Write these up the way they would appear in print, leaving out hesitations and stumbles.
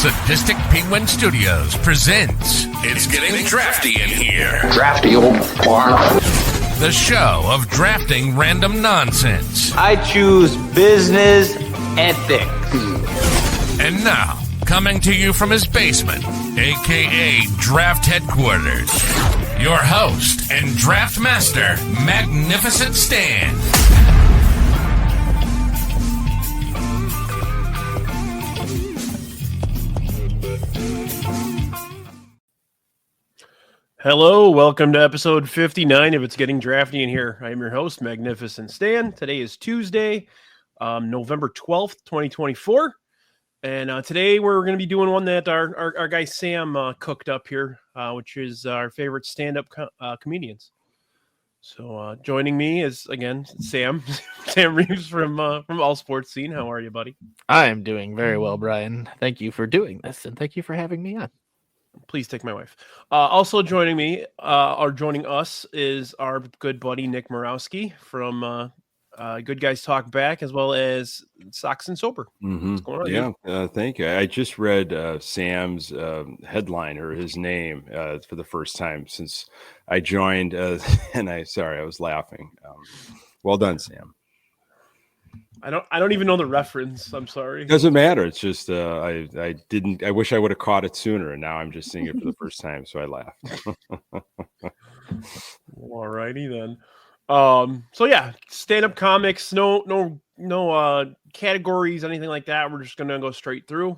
Sadistic Penguin Studios presents It's Getting Drafty in Here. Drafty old farm. The show of drafting random nonsense. I choose business ethics. And now, coming to you from his basement, a.k.a. Draft Headquarters, your host and draft master, Magnificent Stan. Hello, welcome to episode 59 of It's Getting Drafty in Here. I am your host, Magnificent Stan. Today is Tuesday, November 12th, 2024. And today we're going to be doing one that our guy Sam cooked up here, which is our favorite stand-up comedians. So joining me is, again, Sam Reeves from All Sports Scene. How are you, buddy? I am doing very well, Brian. Thank you for doing this, and thank you for having me on. Please take my wife. Also joining me, or joining us, is our good buddy Nick Murawski from Good Guys Talk Back, as well as Sox Sober. Mm-hmm. What's going on? Yeah, thank you. I just read Sam's headline, or his name, for the first time since I joined, and I was laughing. Well done, Sam. I don't even know the reference. I'm sorry. It doesn't matter. It's just I wish I would have caught it sooner, and now I'm just seeing it for the first time, so I laughed. All righty then. So yeah, stand-up comics, no categories, anything like that. We're just gonna go straight through.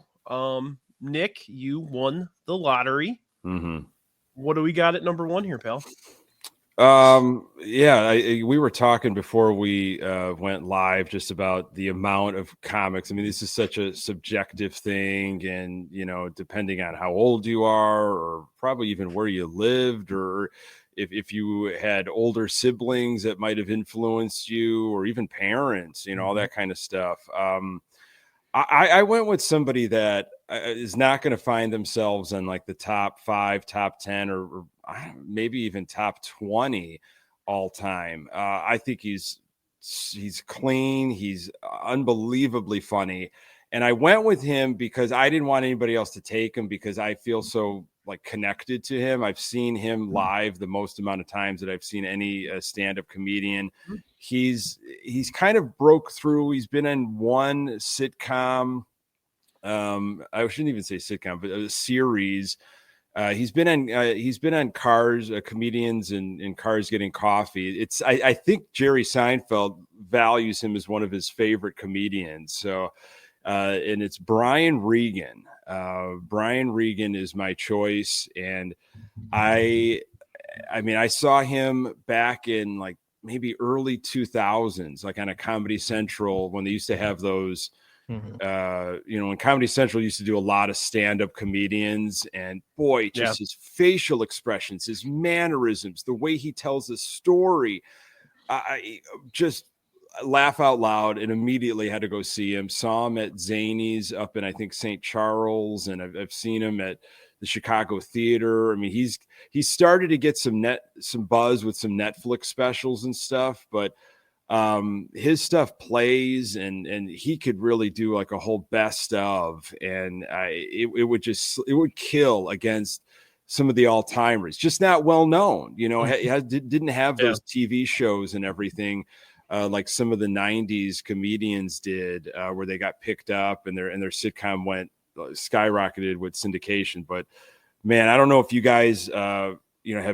Nick, you won the lottery. Mm-hmm. What do we got at number one here, pal? We were talking before we went live just about the amount of comics. I mean, this is such a subjective thing, and depending on how old you are, or probably even where you lived, or if you had older siblings that might have influenced you, or even parents, all that kind of stuff. I went with somebody that is not going to find themselves in like the top 5, top 10, or maybe even top 20 all time. I think he's clean. He's unbelievably funny. And I went with him because I didn't want anybody else to take him, because I feel so connected to him. I've seen him live the most amount of times that I've seen any stand-up comedian. He's kind of broke through. He's been in one sitcom. I shouldn't even say sitcom, but a series. He's been on Cars, comedians in Cars Getting Coffee. I think Jerry Seinfeld values him as one of his favorite comedians. So, and it's Brian Regan. Brian Regan is my choice, and I saw him back in maybe early 2000s, on a Comedy Central, when they used to have those. Mm-hmm. When Comedy Central used to do a lot of stand-up comedians, and boy, just his facial expressions, his mannerisms, the way he tells a story, I just laugh out loud, and immediately had to go see him. Saw him at Zany's up in, I think, St. Charles, and I've seen him at the Chicago Theater. I mean, he's started to get some buzz with some Netflix specials and stuff, but his stuff plays, and he could really do a whole best of, and it would kill against some of the all-timers, just not well known, didn't have those TV shows and everything like some of the 90s comedians did, where they got picked up and their sitcom went skyrocketed with syndication. But man, I don't know if you guys have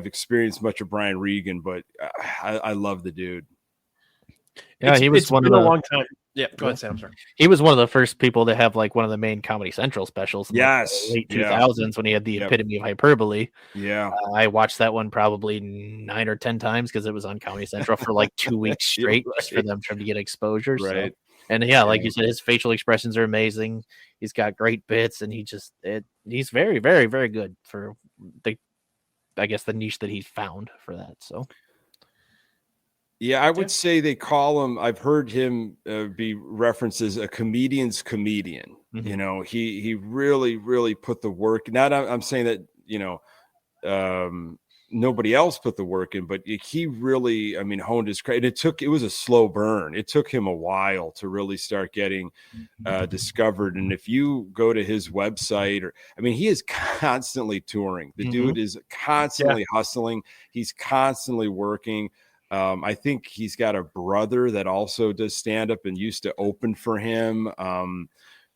experienced much of Brian Regan, but I love the dude. Yeah, he was one of the long time. Yeah, go ahead, Sam. Sorry. He was one of the first people to have one of the main Comedy Central specials in the late 2000s, when he had the epitome of hyperbole. Yeah, I watched that one probably 9 or 10 times, because it was on Comedy Central for 2 weeks straight, just for them trying to get exposure. Right. So. And like you said, his facial expressions are amazing. He's got great bits, and he's very, very, very good for the niche that he's found for that. So. Yeah, I would say they call him. I've heard him be referenced as a comedian's comedian. Mm-hmm. He really, really put the work. Not I'm saying that nobody else put the work in, but he really, I mean, honed his craft. It was a slow burn. It took him a while to really start getting discovered. And if you go to his website, he is constantly touring. The dude is constantly hustling. He's constantly working. I think he's got a brother that also does stand up and used to open for him.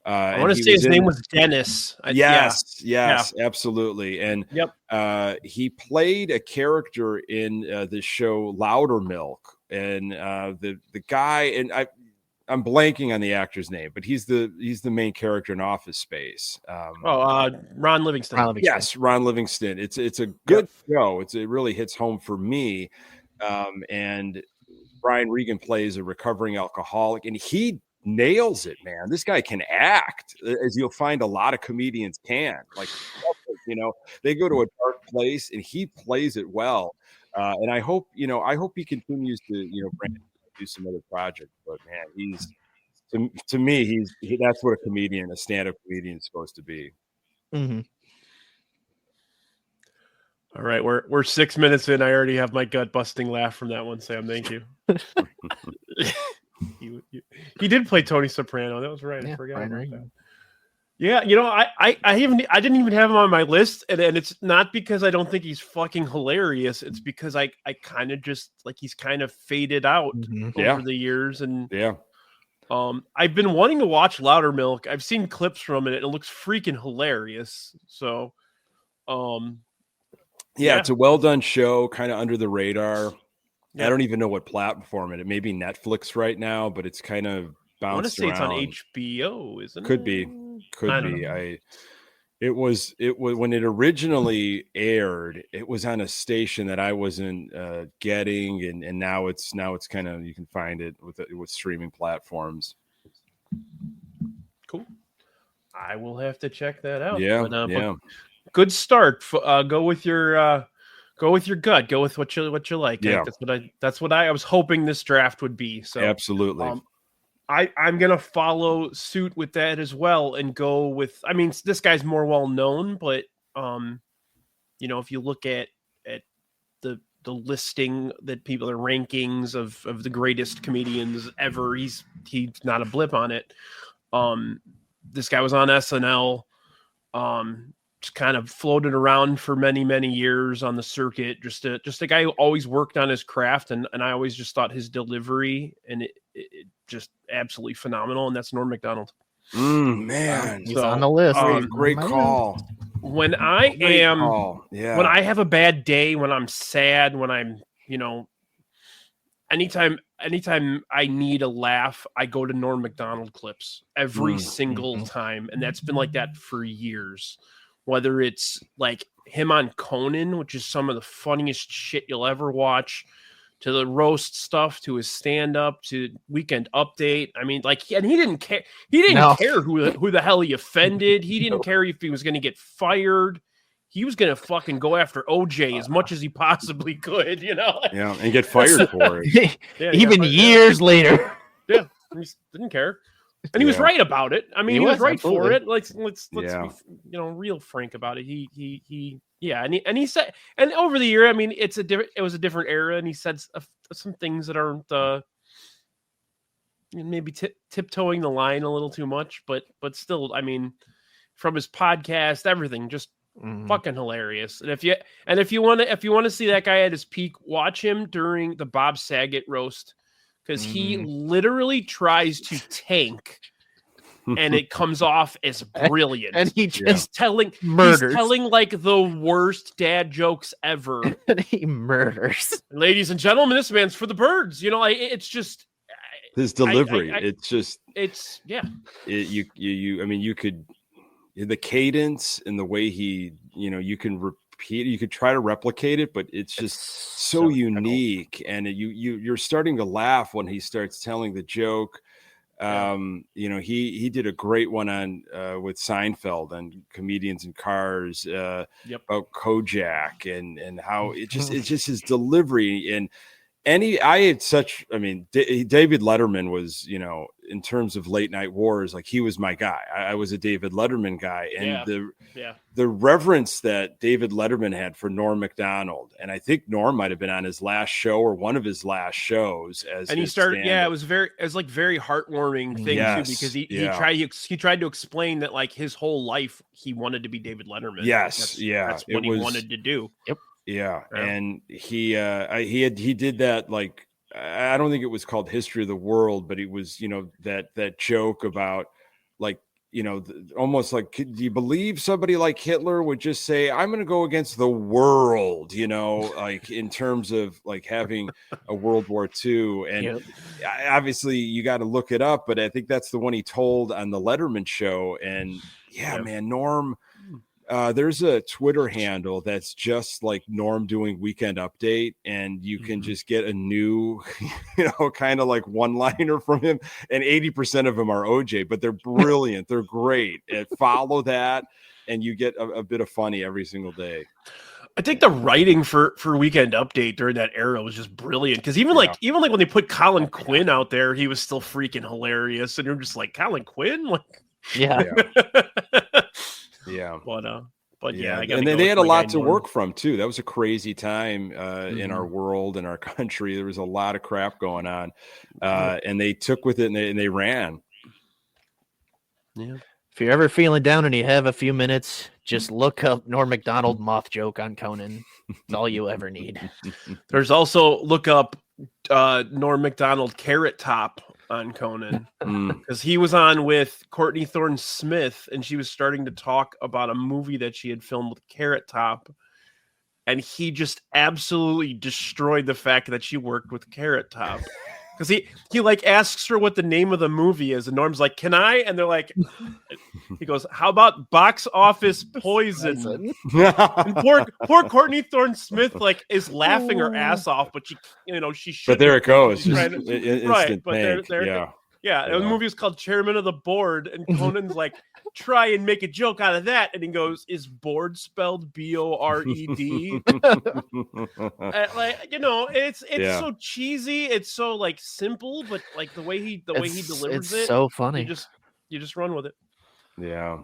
I want to say his name was Dennis. Yes, absolutely. And he played a character in the show Loudermilk, and the guy, and I'm blanking on the actor's name, but he's the main character in Office Space. Ron Livingston. Yes, Ron Livingston. It's a good show. It really hits home for me. And Brian Regan plays a recovering alcoholic, and he nails it, man. This guy can act, as you'll find a lot of comedians can. Like, they go to a dark place, and he plays it well. And I hope he continues to, do some other projects. But man, he's to me, that's what a stand-up comedian is supposed to be. Mm-hmm. All right, we're 6 minutes in. I already have my gut busting laugh from that one, Sam. Thank you. He did play Tony Soprano. That was right. I forgot about that. Yeah, I didn't even have him on my list, and it's not because I don't think he's fucking hilarious. It's because I kind of just like he's kind of faded out over the years, and I've been wanting to watch Loudermilk. I've seen clips from it, and it looks freaking hilarious. So, it's a well done show, kind of under the radar. I don't even know what platform it may be Netflix right now, but it's kind of bounced around. I want to say it's on HBO, isn't it? Could be. It was when it originally aired, it was on a station that I wasn't getting, and now it's kind of, you can find it with streaming platforms. Cool. I will have to check that out. But good start. Go with your gut. Go with what you like. Yeah. That's what I was hoping this draft would be. So absolutely. I'm gonna follow suit with that as well and go with. I mean, this guy's more well known, but if you look at the listing that people are rankings of the greatest comedians ever, he's not a blip on it. This guy was on SNL. Just kind of floated around for many, many years on the circuit. Just a guy who always worked on his craft, and I always just thought his delivery and it just absolutely phenomenal. And that's Norm Macdonald. Man, he's on the list. Great call. When I have a bad day, when I'm sad, when I'm anytime I need a laugh, I go to Norm Macdonald clips every single time, and that's been like that for years. Whether it's like him on Conan, which is some of the funniest shit you'll ever watch, to the roast stuff, to his stand-up, to Weekend Update. I mean, and he didn't care. He didn't care who the hell he offended. He didn't care if he was going to get fired. He was going to fucking go after OJ as much as he possibly could, and get fired for it. Even years later. Yeah, he didn't care. And he was right about it. I mean, he was right for it. Let's be, real frank about it. He and he said, and over the year, I mean, it was a different era, and he said some things that aren't maybe tiptoeing the line a little too much, but still, I mean, from his podcast, everything just fucking hilarious. And if you want to see that guy at his peak, watch him during the Bob Saget roast. Because he literally tries to tank, and it comes off as brilliant. And he just telling like the worst dad jokes ever. And he murders. Ladies and gentlemen, this man's for the birds. It's just his delivery. You could, the cadence and the way he, you can repeat, you could try to replicate it, but it's just so unique. And you're starting to laugh when he starts telling the joke. He did a great one on with Seinfeld on Comedians in Cars about Kojak and how it's just his delivery. I had such, I mean, David Letterman was, you know, in terms of late night wars, like he was my guy. I was a David Letterman guy, and the reverence that David Letterman had for Norm Macdonald, and I think Norm might have been on his last show or one of his last shows as, and he started, it was like very heartwarming thing too, because he tried to explain that like his whole life he wanted to be David Letterman. Yes, that's what he wanted to do. Yep. Yeah, and he did that, like, I don't think it was called History of the World, but it was, you know, that joke about, like, you know, almost like, do you believe somebody like Hitler would just say, I'm going to go against the world, you know, like in terms of like having a World War II. And obviously you got to look it up, but I think that's the one he told on the Letterman show. And man, Norm, there's a Twitter handle that's just like Norm doing Weekend Update, and you can just get a new, you know, kind of like one-liner from him, and 80% of them are OJ, but they're brilliant. They're great. Follow that, and you get a bit of funny every single day. I think the writing for Weekend Update during that era was just brilliant, because even like when they put Colin Quinn out there, he was still freaking hilarious, and you're just like, Colin Quinn, like, But yeah, and they had a lot to work from too. That was a crazy time in our world, in our country. There was a lot of crap going on, and they took with it and they ran. Yeah. If you're ever feeling down and you have a few minutes, just look up Norm Macdonald moth joke on Conan. It's all you ever need. There's also look up Norm Macdonald Carrot Top on Conan, because he was on with Courtney Thorne Smith, and she was starting to talk about a movie that she had filmed with Carrot Top, and he just absolutely destroyed the fact that she worked with Carrot Top, because he like asks her what the name of the movie is, and Norm's like, can I? And they're like, he goes, how about Box Office Poison? And poor Courtney Thorne Smith like is laughing her ass off, but she should. But there it goes. Right, but the movie is called Chairman of the Board, and Conan's like, try and make a joke out of that, and he goes, is board spelled Bored? Like, you know, it's so cheesy, it's so like simple, but like the way he delivers it, so funny. You just run with it. Yeah.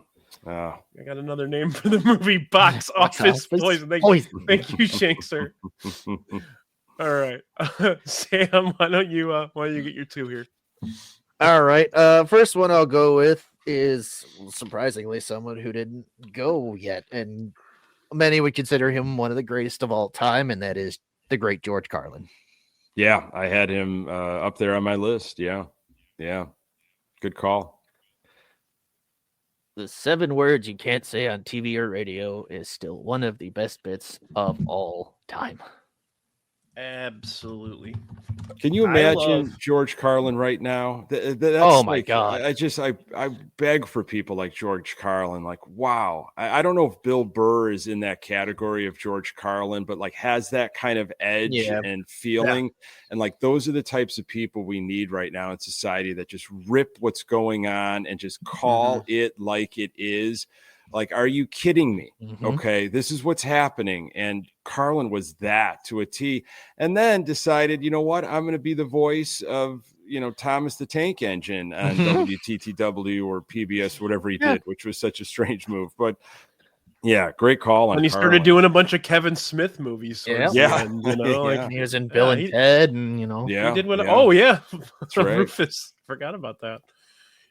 I got another name for the movie, Box Office Poison. Thank you, Shankster. All right, Sam, why don't you get your two here? All right, first one I'll go with is surprisingly someone who didn't go yet, and many would consider him one of the greatest of all time, and that is the great George Carlin. Yeah, I had him up there on my list. Yeah, good call. The 7 words you can't say on TV or radio is still one of the best bits of all time. Absolutely. Can you imagine George Carlin right now? That's oh my God. I beg for people like George Carlin. Like, wow. I don't know if Bill Burr is in that category of George Carlin, but like has that kind of edge and feeling. Yeah. And like, those are the types of people we need right now in society that just rip what's going on and just call it like it is. Like, are you kidding me? Okay, this is what's happening. And Carlin was that to a T. And then decided, you know what? I'm going to be the voice of, you know, Thomas the Tank Engine on WTTW or PBS, whatever he did, which was such a strange move. But yeah, great call on. And he started doing a bunch of Kevin Smith movies. He was in Bill and Ted, and he did one. Oh yeah, that's right. Rufus. Forgot about that.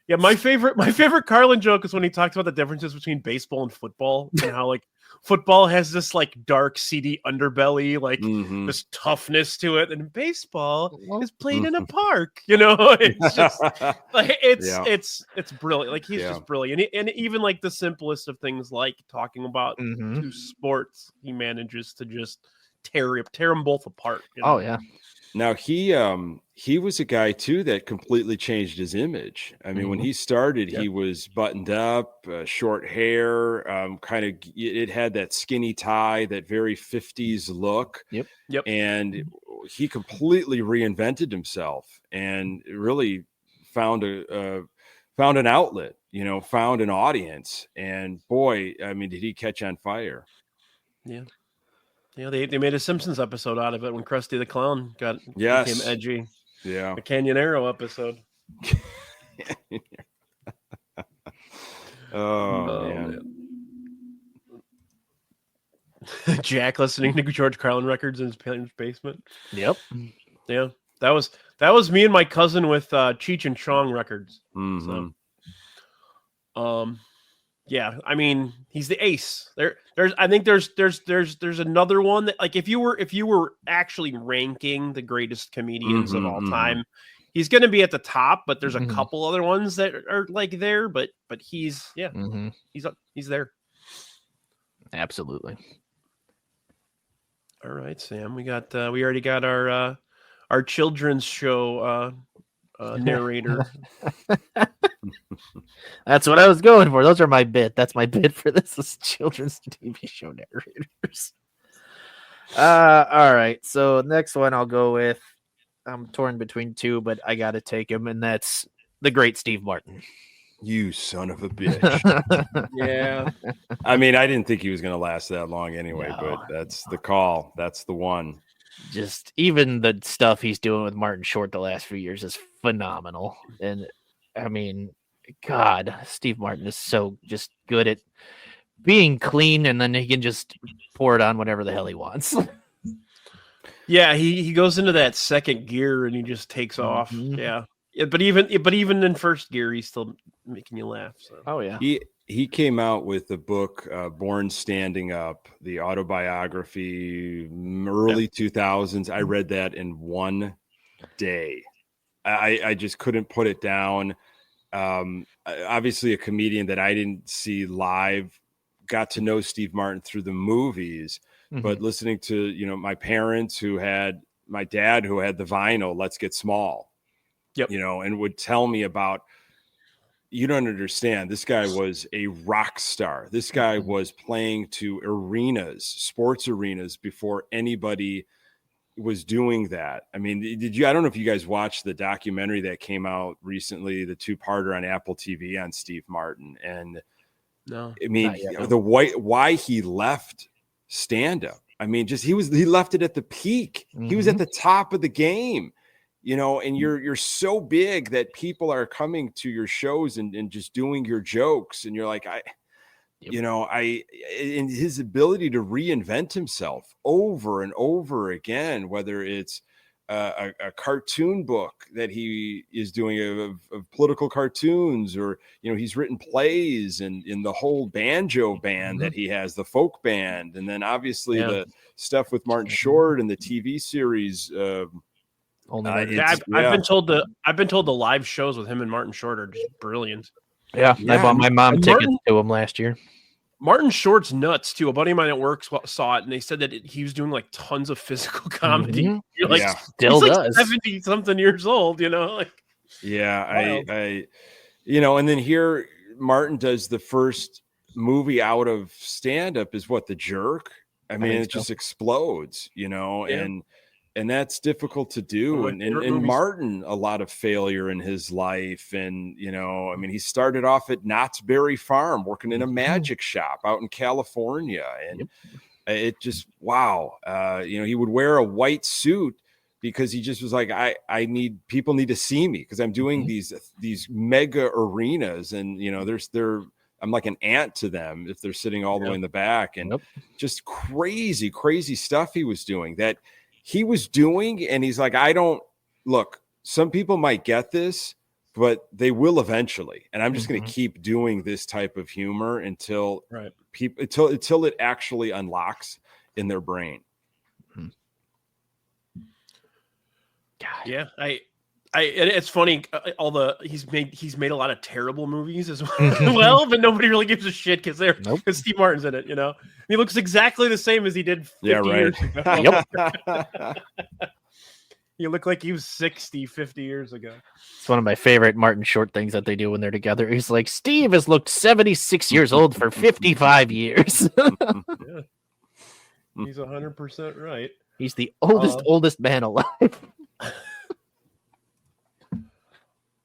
Yeah, my favorite Carlin joke is when he talks about the differences between baseball and football, and how like football has this like dark, seedy underbelly, like this toughness to it, and baseball is played in a park. You know, it's just like it's brilliant. Like he's just brilliant, and even like the simplest of things, like talking about two sports, he manages to just tear them both apart. You know? Oh yeah. Now he was a guy too that completely changed his image. I mean, when he started, he was buttoned up, short hair, kind of. It had that skinny tie, that very 50s look. Yep. And he completely reinvented himself and really found an outlet. You know, found an audience. And boy, I mean, did he catch on fire? Yeah. Yeah, they made a Simpsons episode out of it when Krusty the Clown became edgy. Yeah. The Canyonero episode. Man. Jack listening to George Carlin records in his parents' basement. Yep. Yeah, that was me and my cousin with Cheech and Chong records. Mm-hmm. So, yeah, I mean, he's the ace. I think there's another one that, like, if you were actually ranking the greatest comedians of all time, he's going to be at the top. But there's a couple other ones that are like there. But he's he's there. Absolutely. All right, Sam. We already got our children's show narrator. That's what I was going for. Those are my bit. That's my bit for this is children's TV show narrators. All right. So next one I'll go with. I'm torn between two, but I got to take him, and that's the great Steve Martin. You son of a bitch. Yeah. I mean, I didn't think he was going to last that long anyway, but that's the call. That's the one. Just even the stuff he's doing with Martin Short the last few years is phenomenal. And I mean, God, Steve Martin is so just good at being clean, and then he can just pour it on whatever the hell he wants. Yeah, he goes into that second gear and he just takes off. Yeah, but even in first gear, he's still making you laugh. So. Oh yeah, he came out with the book Born Standing Up, the autobiography, early 2000s. I read that in one day. I just couldn't put it down. Obviously, a comedian that I didn't see live, got to know Steve Martin through the movies. But listening to, my parents my dad who had the vinyl, Let's Get Small, and would tell me about, you don't understand. This guy was a rock star. This guy was playing to arenas, sports arenas, before anybody was doing that. I mean, I don't know if you guys watched the documentary that came out recently, the 2-parter on Apple TV on Steve Martin. And no, I mean, why he left stand up. I mean, he left it at the peak. He was at the top of the game, and you're so big that people are coming to your shows and just doing your jokes. And you're like, in his ability to reinvent himself over and over again, whether it's a cartoon book that he is doing of political cartoons, or he's written plays, and in the whole banjo band that he has, the folk band, and then obviously the stuff with Martin Short and the TV series. I've been told the live shows with him and Martin Short are just brilliant. Yeah, I bought my mom tickets to him last year. Martin Short's nuts too. A buddy of mine at work saw it, and they said that he was doing like tons of physical comedy. You're like, still he's does. Like 70-something years old, like. Yeah, I and then here Martin does the first movie out of stand-up is what, The Jerk? I mean, it just explodes, and that's difficult to do. And Martin, a lot of failure in his life. And, I mean, he started off at Knott's Berry Farm, working in a magic shop out in California. And it just, wow. He would wear a white suit because he just was like, people need to see me because I'm doing these mega arenas. And, I'm like an ant to them if they're sitting all the way in the back. And just crazy, crazy stuff he was doing and he's like, some people might get this, but they will eventually. And I'm just going to keep doing this type of humor until until it actually unlocks in their brain. God. Yeah. It's funny. He's made a lot of terrible movies as well, but nobody really gives a shit because Steve Martin's in it. He looks exactly the same as he did 50 years ago. He looked like he was 50 years ago. It's one of my favorite Martin Short things that they do when they're together. He's like, Steve has looked 76 years old for 55 years. Yeah. He's 100% right. He's the oldest man alive.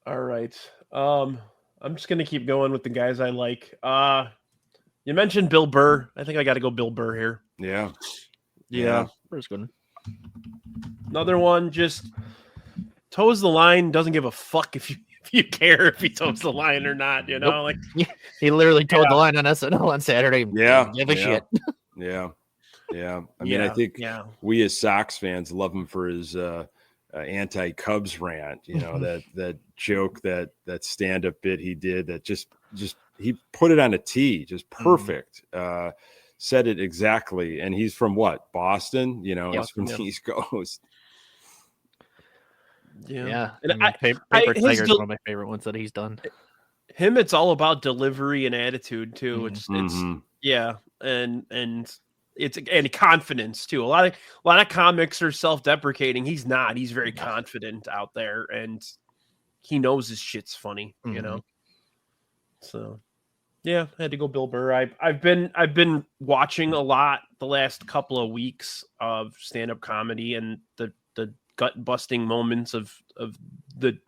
All right. I'm just going to keep going with the guys I like. You mentioned Bill Burr. I think I got to go Bill Burr here. Yeah. Yeah. First good. Another one just toes the line, doesn't give a fuck if you care if he toes the line or not, you know? Nope. Like He literally towed the line on SNL on Saturday. Yeah. Didn't give a shit. Yeah. I mean, I think we as Sox fans love him for his anti-Cubs rant. You know, that joke, that stand-up bit he did that just he put it on a tee, just perfect. Said it exactly. And he's from what? Boston? You know, he's from the East Coast. Yeah. And Paper Tiger is one of my favorite ones that he's done. Him, it's all about delivery and attitude too. It's and it's confidence too. A lot of comics are self-deprecating. He's not. He's very confident out there, and he knows his shit's funny, you know. So yeah, I had to go Bill Burr. I've been watching a lot the last couple of weeks of stand-up comedy, and the gut-busting moments of the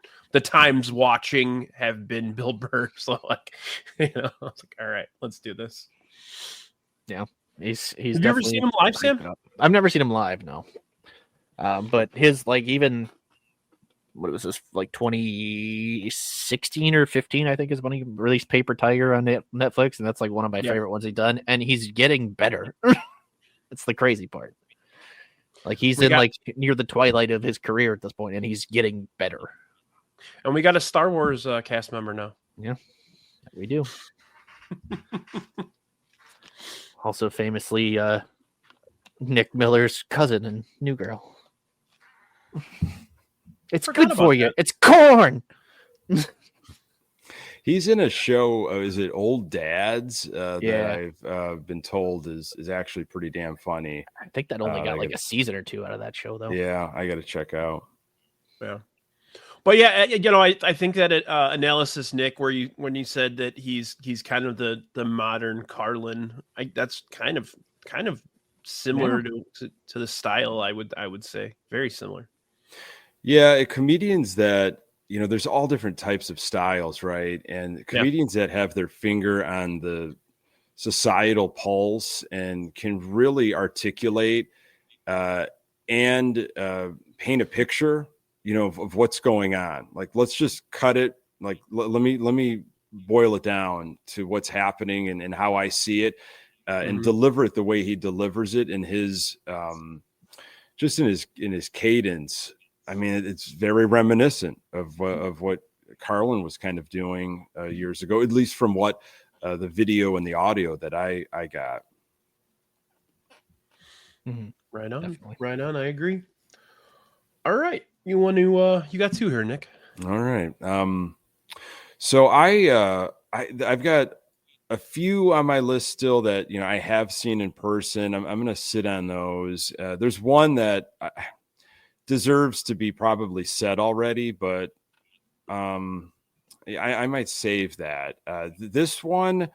times watching have been Bill Burr. So like, you know, I was like, all right, let's do this. Yeah. He's Have you ever seen him live, Sam? I've never seen him live, no. But his, like, even what was this, like 2016 or 15, I think, is when he released Paper Tiger on Netflix, and that's like one of my favorite ones he's done. And he's getting better. It's the crazy part. Like he's like near the twilight of his career at this point, and he's getting better. And we got a Star Wars cast member now. Yeah, we do. Also famously, Nick Miller's cousin in New Girl. It's good for you. It's corn. He's in a show. Is it Old Dads? That I've been told is actually pretty damn funny. I think that only got like a season or two out of that show, though. Yeah, I got to check out. Yeah. But yeah, you know, I think that analysis, Nick, when you said that he's kind of the modern Carlin, that's kind of similar to the style. I would say very similar. Yeah, comedians that, you know, there's all different types of styles, right? And comedians that have their finger on the societal pulse and can really articulate and paint a picture, you know, of what's going on. Like, let's just cut it. Like, let me boil it down to what's happening and how I see it, and deliver it the way he delivers it in his, just in his cadence. I mean, it's very reminiscent of what Carlin was kind of doing years ago, at least from what the video and the audio that I got. Right on. Definitely. Right on. I agree. All right. You want to, you got two here, Nick. All right. So I've got a few on my list still that, you know, I have seen in person. I'm going to sit on those. There's one that deserves to be probably said already, but I might save that. This one,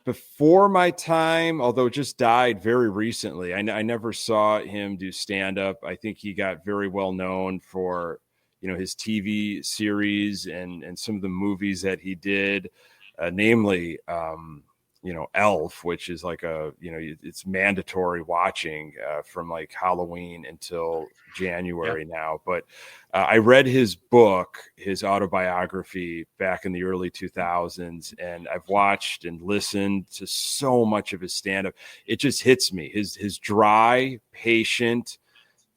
before my time, although just died very recently. I never saw him do stand-up. I think he got very well known for, you know, his TV series and some of the movies that he did, namely, you know, Elf, which is like it's mandatory watching from like Halloween until January now. But I read his book, his autobiography, back in the early 2000s, and I've watched and listened to so much of his stand-up. It just hits me. His dry, patient,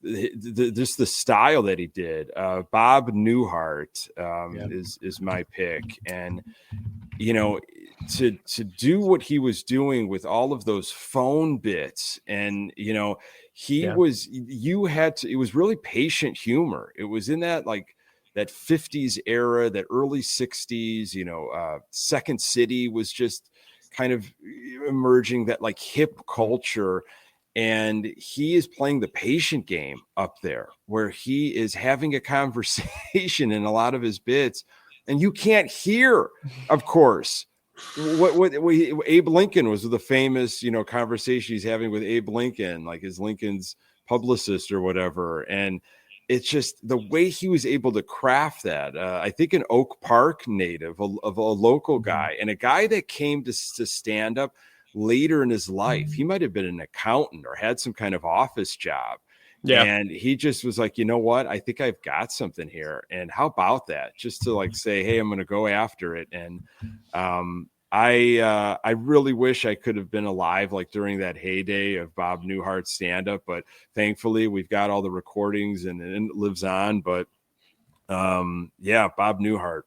just the style that he did. Bob Newhart is my pick, and you know, to do what he was doing with all of those phone bits, and you know, it was really patient humor. It was in that like that 50s era, that early 60s, you know, Second City was just kind of emerging, that like hip culture. And he is playing the patient game up there, where he is having a conversation in a lot of his bits, and you can't hear, of course, what Abe Lincoln was the famous, you know, conversation he's having with Abe Lincoln, like his Lincoln's publicist or whatever. And it's just the way he was able to craft that. I think an Oak Park native of a local guy, and a guy that came to stand up later in his life. He might have been an accountant or had some kind of office job. Yeah. And he just was like, you know what? I think I've got something here. And how about that? Just to like say, hey, I'm going to go after it. And I really wish I could have been alive like during that heyday of Bob Newhart's stand-up, but thankfully we've got all the recordings and it lives on. But yeah, Bob Newhart.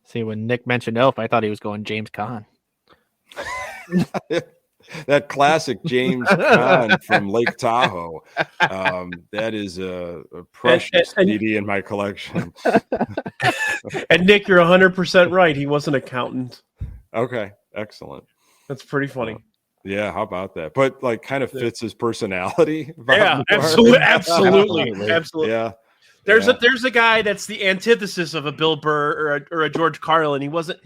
See, when Nick mentioned Elf, I thought he was going James Caan. That classic James Caan from Lake Tahoe. That is a precious CD in my collection. And Nick, you're 100% right. He was an accountant. Okay, excellent. That's pretty funny. Yeah, how about that? But like, kind of fits his personality. Yeah, absolutely. Yeah. There's a guy that's the antithesis of a Bill Burr or a George Carlin. He wasn't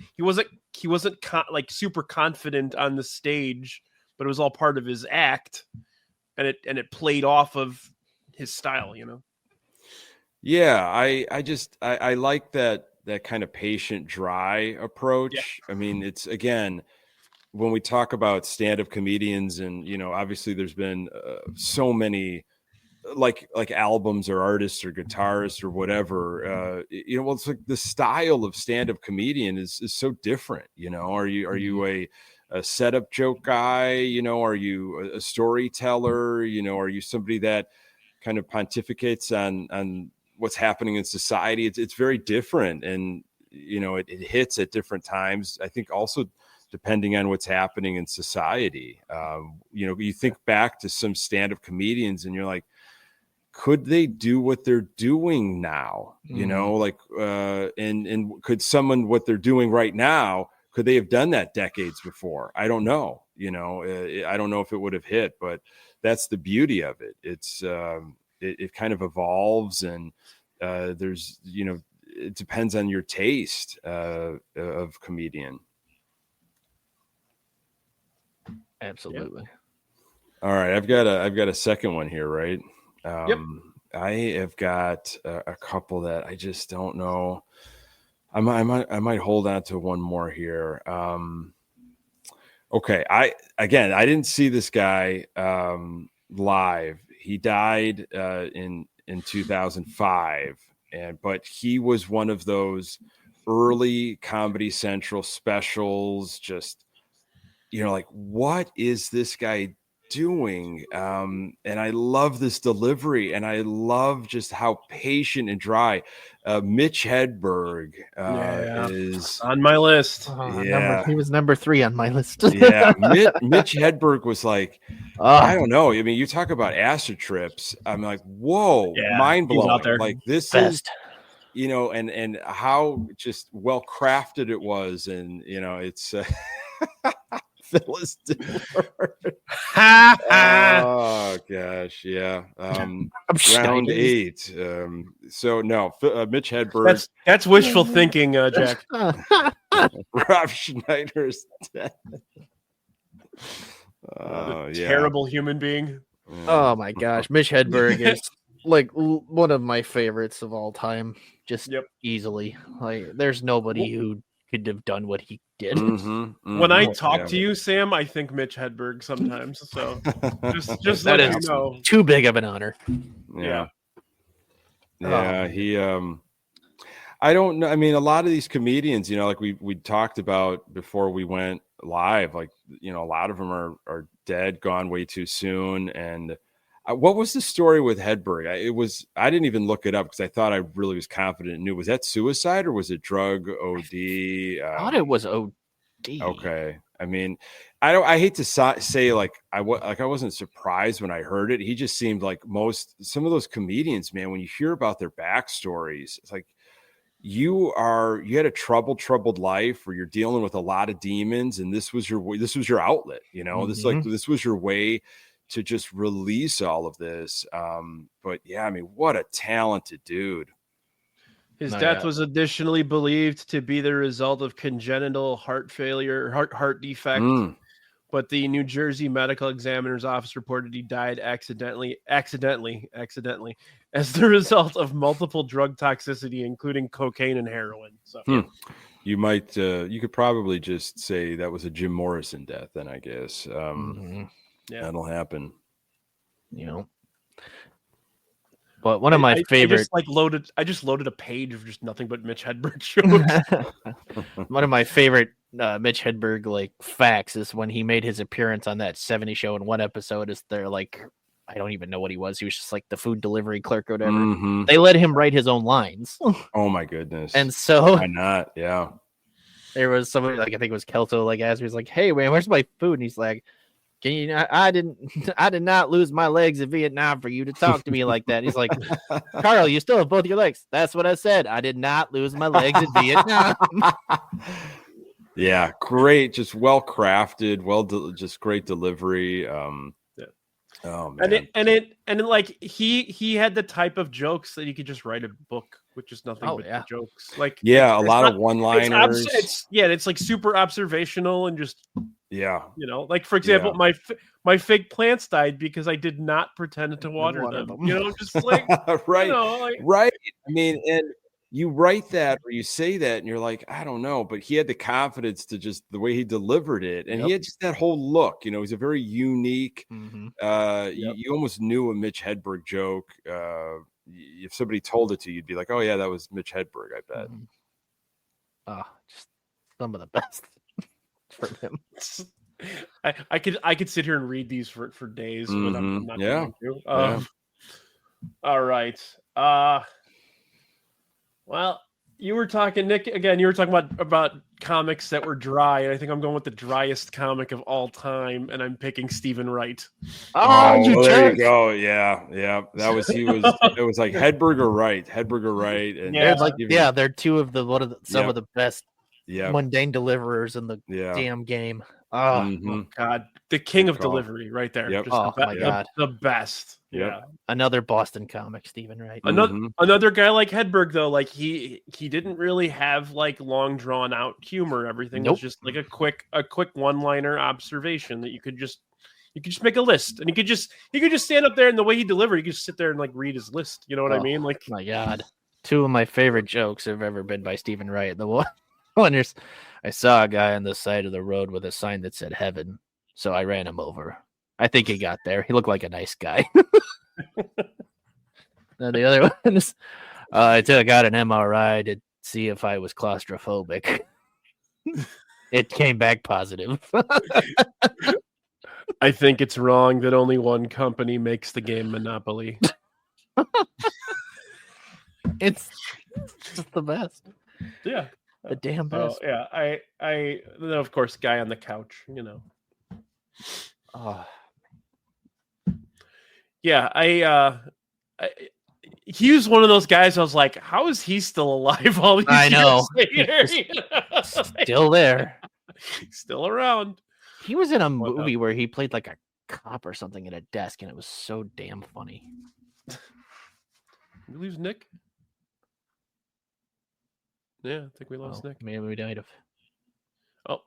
super confident on the stage, but it was all part of his act, and it played off of his style, you know. Yeah, I like that kind of patient, dry approach. Yeah. I mean, it's, again, when we talk about stand-up comedians, and you know, obviously there's been so many like albums or artists or guitarists or whatever, you know, well, it's like the style of stand-up comedian is so different. You know, are you a setup joke guy? You know, are you a storyteller? You know, are you somebody that kind of pontificates on what's happening in society? It's very different, and you know, it hits at different times. I think also depending on what's happening in society. You know, you think back to some stand-up comedians, and you're like, could they do what they're doing now? You know, like, and could someone, what they're doing right now, could they have done that decades before? I don't know. You know, I don't know if it would have hit, but that's the beauty of it. It's, it kind of evolves, and there's, you know, it depends on your taste of comedian. Absolutely. All right. I've got a second one here, right? Yep. I have got a couple that I just don't know. I might hold on to one more here. Okay. I didn't see this guy live. He died in 2005, but he was one of those early Comedy Central specials. Just, you know, like, what is this guy doing? And I love this delivery, and I love just how patient and dry. Mitch Hedberg is on my list. He was number 3 on my list. Yeah, Mitch Hedberg was like, I don't know. I mean, you talk about acid trips. I'm like, whoa, mind blowing. Like, this is, you know, and how just well crafted it was, and you know, it's. Phyllis Dillard. Oh gosh, yeah. Round 8. So no, Mitch Hedberg. That's wishful thinking, Jack. Rob Schneider's dead. Terrible human being. Oh my gosh, Mitch Hedberg is like one of my favorites of all time. Just easily. Like, there's nobody who could have done what he did. When I talk to you, Sam, I think Mitch Hedberg sometimes. So just that let is you know. Too big of an honor. Yeah. He I don't know. I mean, a lot of these comedians, you know, like we talked about before we went live, like, you know, a lot of them are dead, gone way too soon. And what was the story with Hedberg? I didn't even look it up because I thought I really was confident and knew. Was that suicide or was it drug OD? I thought it was OD. Okay. I mean, I hate to say like I wasn't surprised when I heard it. He just seemed like some of those comedians, man, when you hear about their backstories, it's like you had a troubled life where you're dealing with a lot of demons, and this was your outlet, you know. This was your way to just release all of this. But yeah, I mean, what a talented dude. His death was additionally believed to be the result of congenital heart failure, heart defect. But the New Jersey Medical Examiner's Office reported he died accidentally as the result of multiple drug toxicity, including cocaine and heroin. So you might you could probably just say that was a Jim Morrison death. Then I guess that'll happen. But one of my favorite, I just loaded a page of just nothing but Mitch Hedberg jokes. one of my favorite Mitch Hedberg like facts is when he made his appearance on that 70 show in one episode. Is there like, I don't even know what he was. He was just like the food delivery clerk or whatever. Mm-hmm. They let him write his own lines. Oh my goodness! And so why not? Yeah. There was somebody like, I think it was Kelso, like asked me, he's like, "Hey man, where's my food?" And he's like, "Can you? I did not lose my legs in Vietnam for you to talk to me like that." And he's like, "Carl, you still have both your legs." "That's what I said. I did not lose my legs in Vietnam." Yeah, great, just well crafted, just great delivery. Oh man, and like he had the type of jokes that you could just write a book with just nothing but the jokes. Like a lot of one-liners. It's like super observational and just like for example, my fig plants died because I did not pretend to water them. Just like right, right. I mean, and you write that or you say that and you're like, I don't know, but he had the confidence to just the way he delivered it. And he had just that whole look, he's a very unique, you almost knew a Mitch Hedberg joke. If somebody told it to you, you'd be like, oh yeah, that was Mitch Hedberg, I bet. Just some of the best from him. I could sit here and read these for days, but I'm not going to. All right. Well, you were talking, Nick, again, you were talking about comics that were dry, and I think I'm going with the driest comic of all time, and I'm picking Stephen Wright. There you go. Yeah. It was like Hedberg or Wright. And they're two of some of the best mundane deliverers in the damn game. Oh God, the king of delivery right there. Yep. My God, the best. Yeah, another Boston comic, Stephen Wright. Another guy like Hedberg though, like he didn't really have like long drawn out humor. Everything was just like a quick one liner observation that you could just make a list, and he could just stand up there, and the way he delivered, you could just sit there and like read his list. You know what I mean? Like, my God, two of my favorite jokes have ever been by Stephen Wright. The one is, I saw a guy on the side of the road with a sign that said heaven, so I ran him over. I think he got there. He looked like a nice guy. Now the other one is, I got an MRI to see if I was claustrophobic. It came back positive. I think it's wrong that only one company makes the game Monopoly. It's just the best. Yeah. The damn best. Oh, yeah. I of course, guy on the couch, Yeah, he was one of those guys I was like, how is he still alive all these years later? Still there. Still around. He was in a movie where he played like a cop or something at a desk, and it was so damn funny. We lose Nick? Yeah, I think we lost Nick. Maybe we died of. Oh,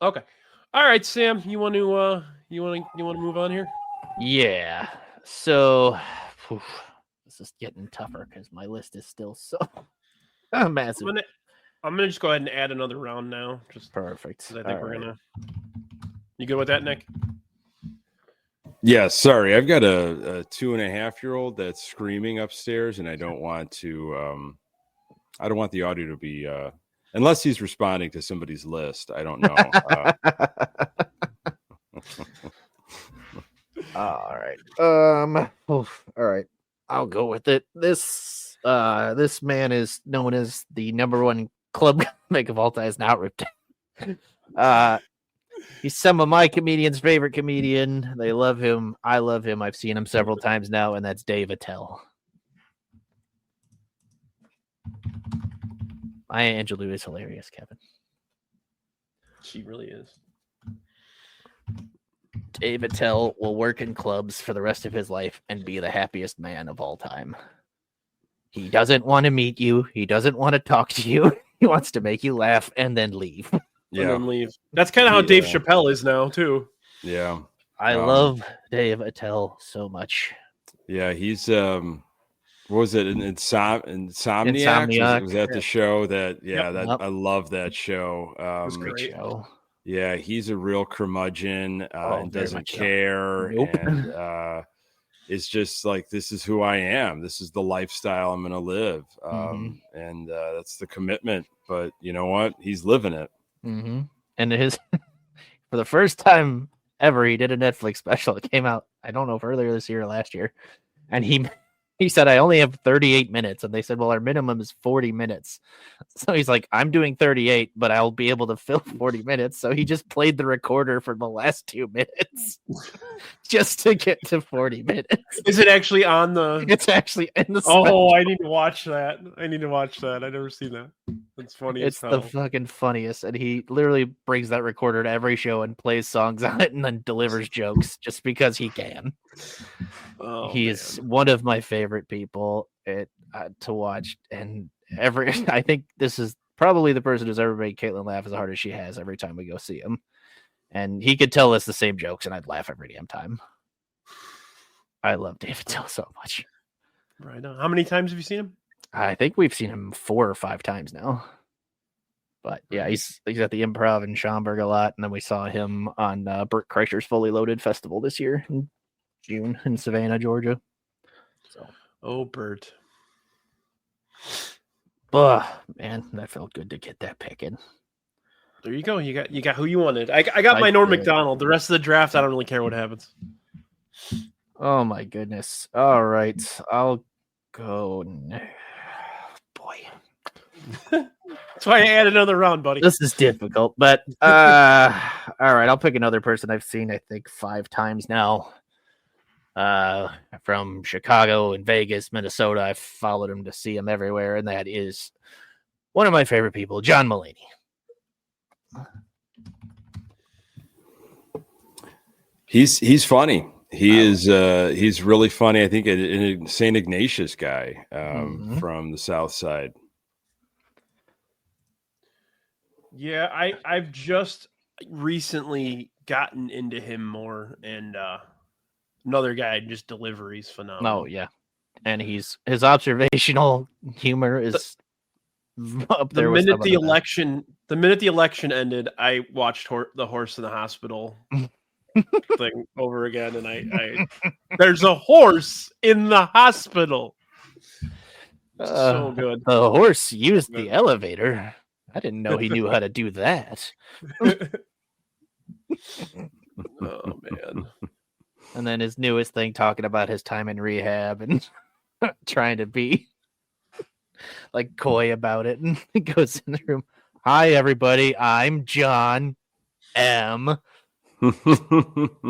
okay. All right, Sam. You want to move on here? Yeah. So this is getting tougher because my list is still so massive. I'm gonna just go ahead and add another round now. Just perfect. I think we're gonna. You good with that, Nick? Yeah. Sorry, I've got a 2.5-year-old that's screaming upstairs, and I don't want to. I don't want the audio to be unless he's responding to somebody's list. I don't know. All right. All right. I'll go with it. This man is known as the #1 club comic of all time. Is now ripped. He's some of my comedians' favorite comedian. They love him. I love him. I've seen him several times now, and that's Dave Attell. Maya Angelou is hilarious, Kevin. She really is. Dave Attell will work in clubs for the rest of his life and be the happiest man of all time. He doesn't want to meet you. He doesn't want to talk to you. He wants to make you laugh and then leave. And then leave. That's kind of how Dave Chappelle is now, too. Yeah. I love Dave Attell so much. Yeah, he's What was it? Insomniac? Insomniac. Was that the show that? Yeah, Yep. I love that show. was Great great. show. Yeah, he's a real curmudgeon and very doesn't much so. care. Nope. And it's just like, this is who I am. This is the lifestyle I'm going to live. And that's the commitment. But you know what? He's living it. Mm-hmm. And for the first time ever, he did a Netflix special. It came out, I don't know if earlier this year or last year. And he said, I only have 38 minutes. And they said, well, our minimum is 40 minutes. So he's like, I'm doing 38, but I'll be able to fill 40 minutes. So he just played the recorder for the last 2 minutes just to get to 40 minutes. Is it actually on the? It's actually in the Oh, I need to watch that. I've never seen that. That's funny. It's the fucking funniest. And he literally brings that recorder to every show and plays songs on it and then delivers jokes just because he can. Oh, He is one of my favorite people to watch. And I think this is probably the person who's ever made Caitlin laugh as hard as she has every time we go see him. And he could tell us the same jokes and I'd laugh every damn time. I love David Till so much. Right on. How many times have you seen him? I think we've seen him 4 or 5 times now. But yeah, he's at the Improv in Schaumburg a lot. And then we saw him on Burt Kreischer's Fully Loaded Festival this year in June in Savannah, Georgia. So, Oh, Bert. Man, that felt good to get that pick in. There you go. You got who you wanted. I got my Norm Macdonald. The rest of the draft, I don't really care what happens. Oh my goodness. All right. I'll go now. Boy. That's why I added another round, buddy. This is difficult, but all right, I'll pick another person I've seen, I think, 5 times now. From Chicago and Vegas, Minnesota. I've followed him to see him everywhere, and that is one of my favorite people, John Mulaney. He's funny. He's really funny. I think a St. Ignatius guy from the South Side. Yeah, I've just recently gotten into him more, and another guy just deliveries phenomenal. Oh yeah, and his observational humor is up there. The minute the election ended, I watched the Horse in the Hospital thing over again, and I there's a horse in the hospital. So good. The horse used the elevator. I didn't know he knew how to do that. Oh man. And then his newest thing, talking about his time in rehab and trying to be like coy about it. And he goes in the room. Hi, everybody. I'm John M.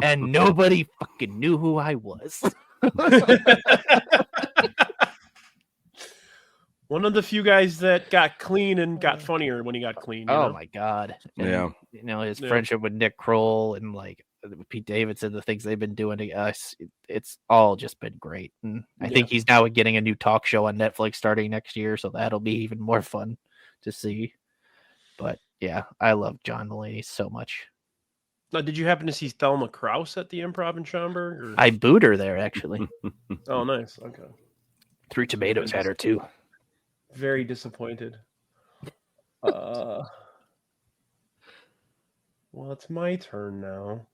And nobody fucking knew who I was. One of the few guys that got clean and got funnier when he got clean. Oh my God. And, yeah. You know, his friendship with Nick Kroll and like Pete Davidson, the things they've been doing to us, it's all just been great. And I think he's now getting a new talk show on Netflix starting next year, so that'll be even more fun to see. But yeah, I love John Mulaney so much. Now, did you happen to see Thelma Krause at the Improv in Schaumburg? Or? I booed her there, actually. Oh, nice. Okay. 3 Tomatoes had her too. Very disappointed. Well, it's my turn now.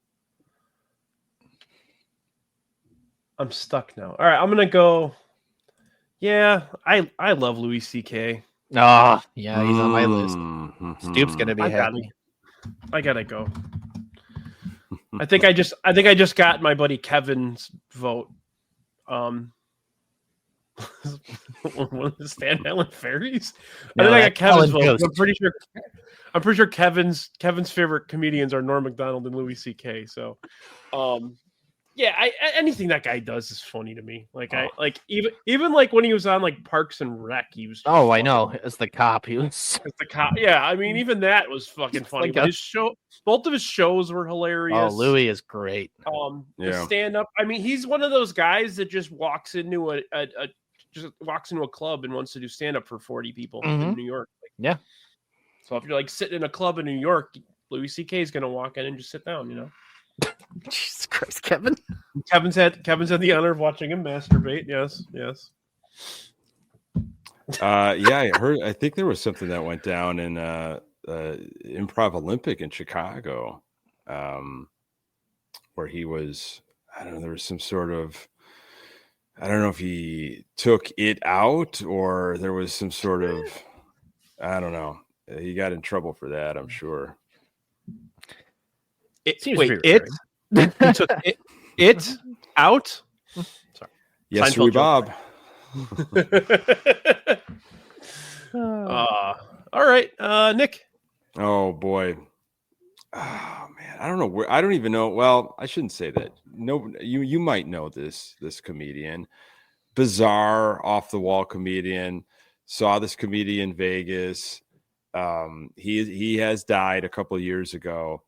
I'm stuck now. All right, I'm gonna go. Yeah, I love Louis C.K. Oh, yeah, he's on my list. Stoop's gonna be happy. I gotta go. I think I just got my buddy Kevin's vote. One of the Stan Allen fairies. No, I think I got Kevin's vote. Ghost. I'm pretty sure Kevin's favorite comedians are Norm Macdonald and Louis C.K. So, yeah, anything that guy does is funny to me. Like even like when he was on like Parks and Rec, he was. Oh, I know. As the cop, he was. As the cop, yeah. I mean, even that was fucking funny. Like but his show, both of his shows were hilarious. Oh, Louis is great. The stand up. I mean, he's one of those guys that just walks into a club and wants to do stand up for 40 people in New York. Yeah. So if you're like sitting in a club in New York, Louis C.K. is going to walk in and just sit down, you know. Jesus Christ, Kevin. Kevin's had the honor of watching him masturbate. Yes. Yeah, I think there was something that went down in Improv Olympic in Chicago, where he was. I don't know. There was some sort of. I don't know if he took it out or there was some sort of. I don't know. He got in trouble for that, I'm sure. Wait, it? He took it out? Sorry. Yes, Seinfeld Bob. All right, Nick. Oh boy. Oh man, I don't know where. I don't even know. Well, I shouldn't say that. No, you might know this comedian, bizarre, off the wall comedian. Saw this comedian in Vegas. He has died a couple of years ago.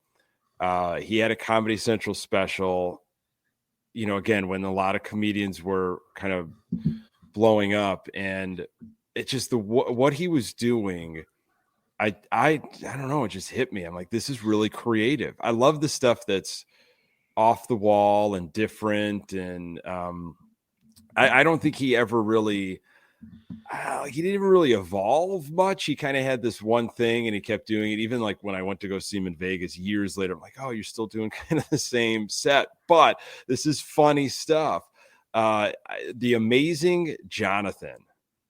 He had a Comedy Central special. You know, again, when a lot of comedians were kind of blowing up, and it just what he was doing. I don't know. It just hit me. I'm like, this is really creative. I love the stuff that's off the wall and different. And I don't think he ever really, he didn't really evolve much. He kind of had this one thing and he kept doing it. Even like when I went to go see him in Vegas years later, I'm like, oh, you're still doing kind of the same set, but this is funny stuff. The Amazing Jonathan.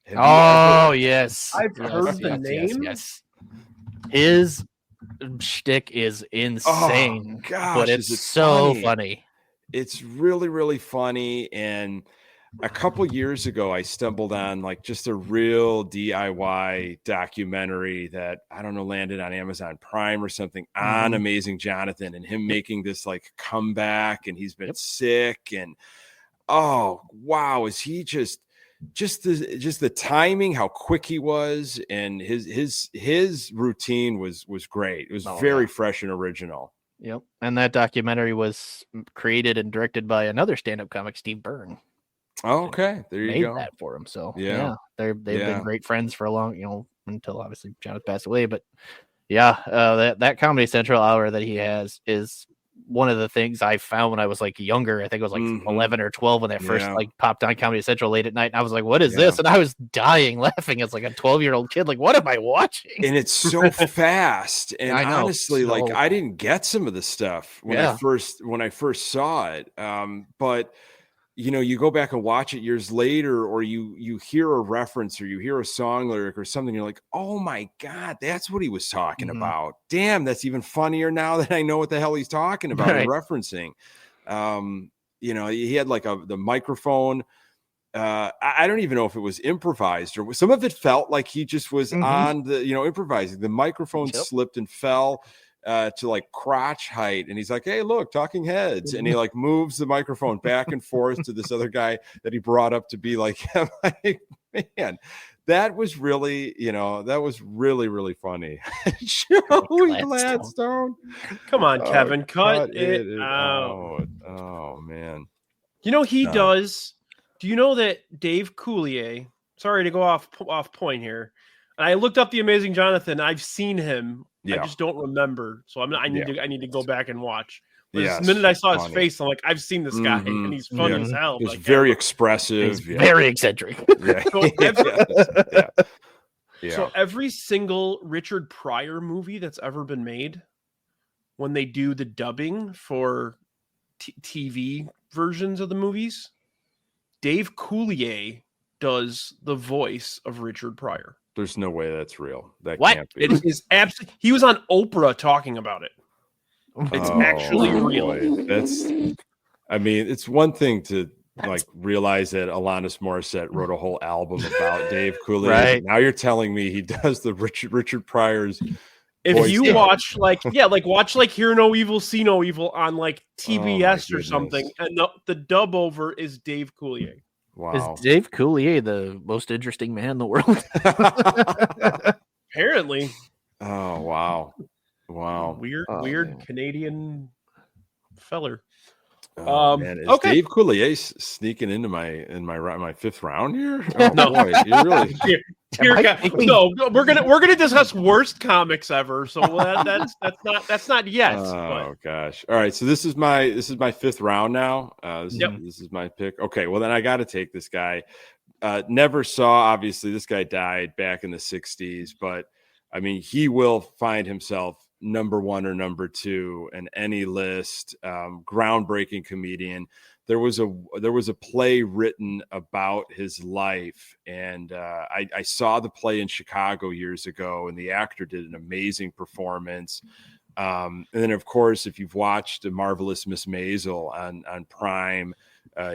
Yes. I've heard the name. Yes. His shtick is insane, but it's so funny. It's really, really funny. And a couple years ago, I stumbled on like just a real DIY documentary that I don't know landed on Amazon Prime or something on Amazing Jonathan and him making this like comeback, and he's been sick, and oh wow, is he just the timing, how quick he was, and his routine was great. It was very fresh and original. Yep. And that documentary was created and directed by another stand-up comic, Steve Byrne. Oh, okay. There you go. Made that for him. So yeah, they've been great friends for a long, until obviously Jonathan passed away. But yeah, that Comedy Central hour that he has is one of the things I found when I was like younger. I think I was like 11 or 12 when that first like popped on Comedy Central late at night. And I was like, what is this? And I was dying laughing as like a 12-year-old kid. Like, what am I watching? And it's so fast. And I know, honestly, like I didn't get some of the stuff when I first saw it. But you go back and watch it years later, or you hear a reference or you hear a song lyric or something. You're like, oh my God, that's what he was talking about. Damn, that's even funnier now that I know what the hell he's talking about and referencing. He had like the microphone. I don't even know if it was improvised or some of it felt like he just was on the, improvising. The microphone slipped and fell to like crotch height, and he's like, hey, look, Talking Heads, and he like moves the microphone back and forth to this other guy that he brought up to be like, like, man, that was really, really funny. Joey Gladstone. Come on, Kevin, cut it out. Oh man. He does. Do you know that Dave Coulier, sorry to go off point here, I looked up The Amazing Jonathan. I've seen him. I just don't remember. So I need to go back and watch. But the minute I saw his face, I'm like, I've seen this guy, and he's funny as hell. He's very expressive. He's very eccentric. So every single Richard Pryor movie that's ever been made, when they do the dubbing for TV versions of the movies, Dave Coulier does the voice of Richard Pryor. There's no way that's real. That can't be. It is absolutely. He was on Oprah talking about it. It's actually real. It's one thing to like realize that Alanis Morissette wrote a whole album about Dave Coulier. Right. Now you're telling me he does the Richard Pryor's. If you watch watch Hear No Evil, See No Evil on like TBS or something, and the dub over is Dave Coulier. Wow. Is Dave Coulier the most interesting man in the world? Apparently. Oh, wow. Weird Canadian feller. Man, is Dave Coulier sneaking into my fifth round here? Oh, no, boy, you really. No, we're gonna discuss worst comics ever. So that's not yet. Oh gosh! All right, so this is my fifth round now. This is my pick. Okay, well then I got to take this guy. never saw, obviously, this guy died back in the 60s, but I mean, he will find himself number one or number two in any list. Groundbreaking comedian. There was a play written about his life, and I saw the play in Chicago years ago, and the actor did an amazing performance. And then, of course, if you've watched Marvelous Miss Maisel on Prime,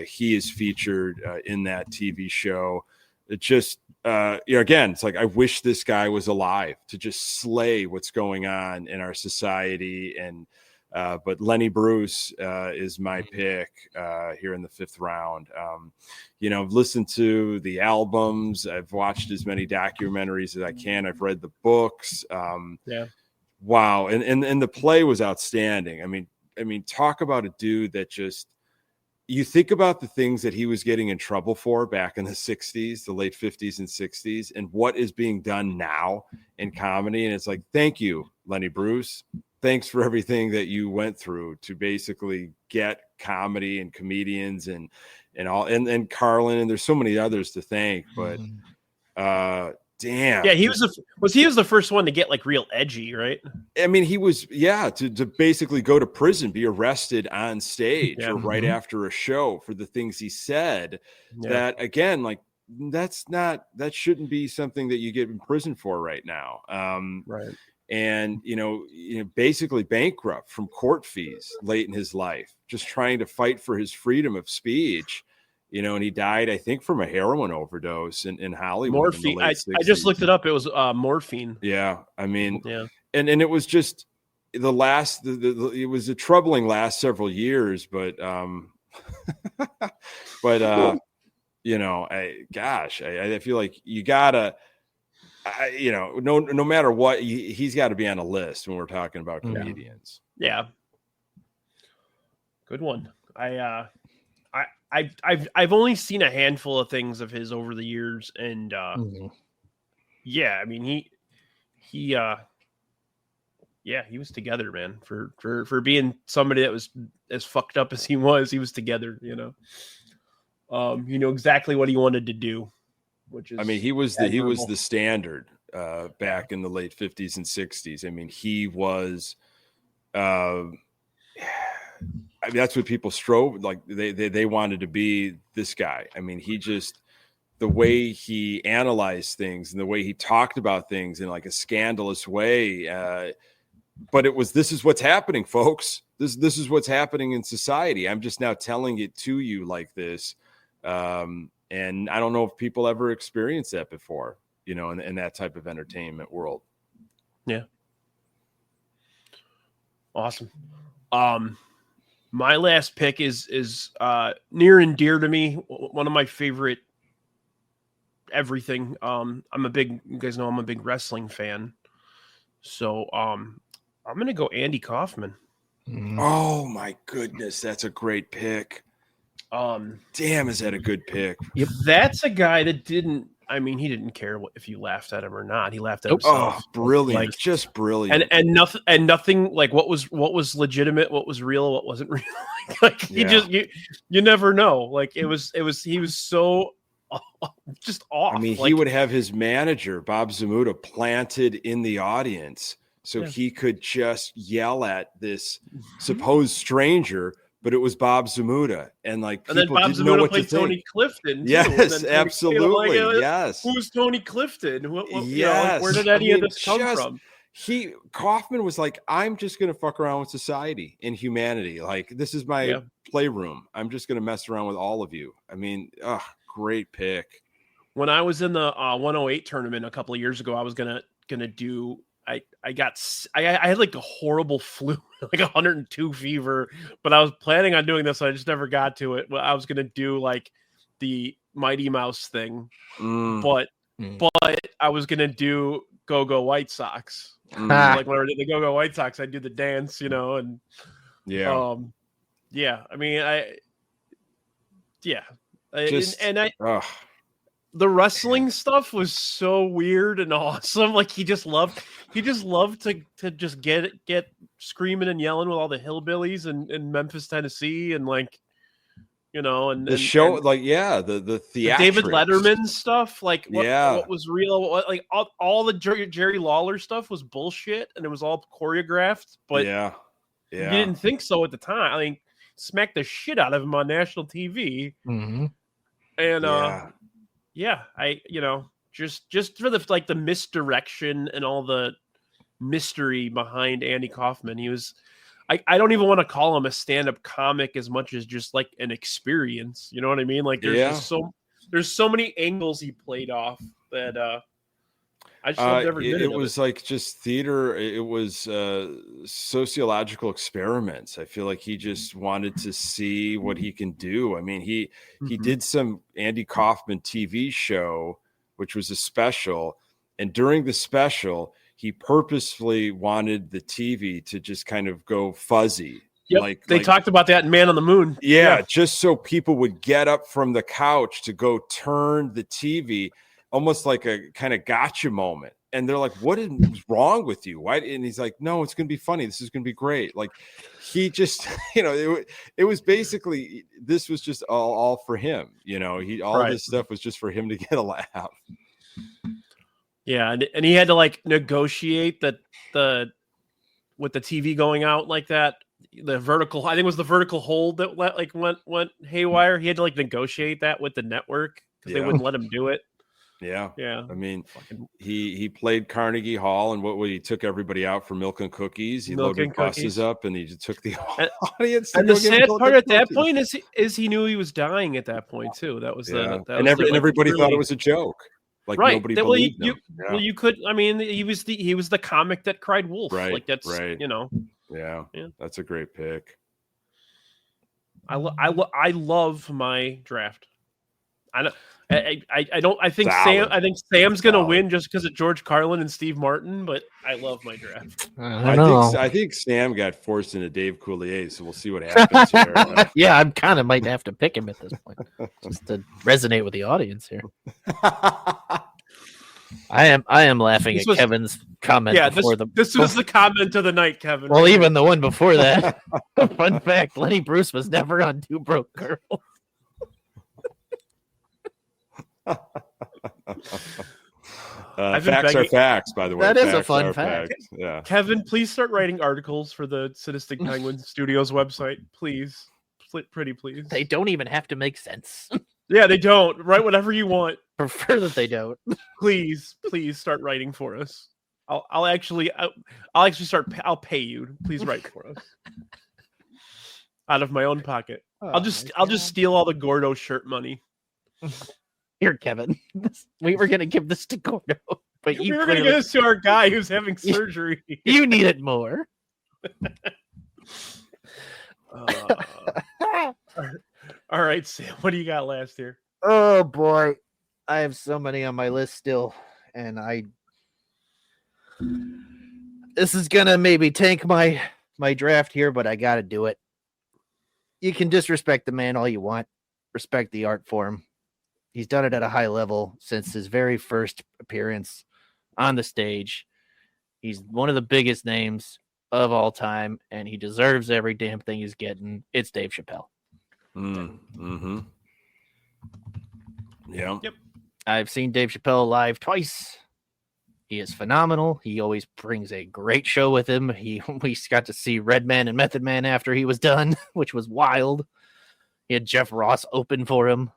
he is featured in that TV show. It just, again, it's like, I wish this guy was alive to just slay what's going on in our society. And, but Lenny Bruce is my pick here in the 5th round. I've listened to the albums. I've watched as many documentaries as I can. I've read the books. Wow. And the play was outstanding. I mean, talk about a dude that just, you think about the things that he was getting in trouble for back in the 60s, the late 50s and 60s, and what is being done now in comedy. And it's like, thank you, Lenny Bruce. Thanks for everything that you went through to basically get comedy and comedians and all, and Carlin, and there's so many others to thank, but damn. Yeah, he was the first one to get like real edgy, right? I mean, he was, to basically go to prison, be arrested on stage or right after a show for the things he said. That, again, like, that shouldn't be something that you get in prison for right now. Right. And, basically bankrupt from court fees late in his life, just trying to fight for his freedom of speech. And he died, I think, from a heroin overdose in Hollywood. Morphine. I just looked it up. It was morphine. Yeah. I mean, and it was just it was a troubling last several years, but, I feel like you gotta, no matter what, he's got to be on a list when we're talking about comedians. Yeah. Good one. I've only seen a handful of things of his over the years, and I mean he was together, man. For being somebody that was as fucked up as he was together. Exactly what he wanted to do, which is, I mean, he was the standard back in the late 50s and 60s. I mean, he was. That's what people strove, like they wanted to be this guy. I mean, the way he analyzed things and the way he talked about things in like a scandalous way. But this is what's happening, folks. This is what's happening in society. I'm just now telling it to you like this. And I don't know if people ever experienced that before, in that type of entertainment world. Yeah. Awesome. My last pick is near and dear to me. One of my favorite everything. You guys know I'm a big wrestling fan. So I'm going to go Andy Kaufman. Oh my goodness. That's a great pick. Damn, is that a good pick? Yep. That's a guy that he didn't care if you laughed at him or not. He laughed at himself. Oh, brilliant. Just brilliant. And nothing like what was legitimate, what was real, what wasn't real. You never know. Like he was so just off. I mean, he would have his manager, Bob Zamuda, planted in the audience so he could just yell at this supposed stranger. But it was Bob Zamuda, and people then Bob didn't know Zamuda what played to think. Tony Clifton. Too. Yes, absolutely. Yes. Who's Tony Clifton? Yes. Where did any of this come from? Kaufman was like, I'm just going to fuck around with society and humanity. Like, this is my playroom. I'm just going to mess around with all of you. I mean, great pick. When I was in the 108 tournament a couple of years ago, I was gonna do. I had like a horrible flu, like 102 fever, but I was planning on doing this. So I just never got to it. I was going to do like the Mighty Mouse thing, but I was going to do Go White Sox. Like when I did the Go White Sox, I'd do the dance, and I mean, the wrestling stuff was so weird and awesome. Like he just loved to just get screaming and yelling with all the hillbillies in Memphis, Tennessee, and and the show, and like, the the David theatrics. Letterman stuff, like Yeah. what was real, like all the Jerry Lawler stuff was bullshit, and it was all choreographed. But Yeah. you didn't think so at the time. I mean, smacked the shit out of him on national TV, Mhm. and Yeah. I just for the misdirection and all the mystery behind Andy Kaufman. He was. I don't even want to call him a stand-up comic as much as just like an experience. You know what I mean? Like there's so many angles he played off that I just loved every minute it of was like just theater. It was sociological experiments. I feel like he just wanted to see what he can do. I mean, he did some Andy Kaufman TV show, which was a special, and during the special, he purposefully wanted the TV to just kind of go fuzzy. Yep. They talked about that in Man on the Moon. Yeah, just so people would get up from the couch to go turn the TV, almost like a kind of gotcha moment. And they're like, what is wrong with you? Why? And he's like, no, it's going to be funny. This is going to be great. Like, he just, it was basically, this was just all for him. This stuff was just for him to get a laugh. Yeah, and he had to like negotiate the with the TV going out like that. The vertical, I think it was the vertical hold that went haywire. He had to like negotiate that with the network because they wouldn't let him do it. Yeah. Yeah. I mean, he played Carnegie Hall, and what he took everybody out for milk and cookies. He loaded buses up, and he just took the audience. And the sad part at that point is he knew he was dying at that point too. That was everybody thought it was a joke. Like, right. Nobody believed him. You could. I mean, he was the comic that cried wolf. Right. Like that's right. Yeah. That's a great pick. I love my draft. I think Sam's gonna win just because of George Carlin and Steve Martin, but I love my draft. I think Sam got forced into Dave Coulier, so we'll see what happens here. Yeah, I'm kind of might have to pick him at this point just to resonate with the audience here. I am laughing at Kevin's comment. Yeah, this was the comment of the night, Kevin. Well, even the one before that. Fun fact: Lenny Bruce was never on Two Broke Girls. Facts are facts, by the way. That is a Facts fun are fact. facts. Yeah. Kevin, please start writing articles for the Sadistic Penguin Studios website, please. Pretty please. They don't even have to make sense. Yeah, they don't. Write whatever you want. Prefer that they don't. Please start writing for us. I'll actually start. I'll pay you. Please write for us. Out of my own pocket. I'll just steal all the Gordo shirt money. Here, Kevin. We were gonna give this to Gordo, but we were gonna give this to our guy who's having surgery. You need it more. All right, Sam. What do you got last here? Oh boy, I have so many on my list still, and this is gonna maybe tank my draft here, but I gotta do it. You can disrespect the man all you want. Respect the art form. He's done it at a high level since his very first appearance on the stage. He's one of the biggest names of all time, and he deserves every damn thing he's getting. It's Dave Chappelle. Mm-hmm. Yeah. Yep. I've seen Dave Chappelle live twice. He is phenomenal. He always brings a great show with him. We got to see Redman and Method Man after he was done, which was wild. He had Jeff Ross open for him.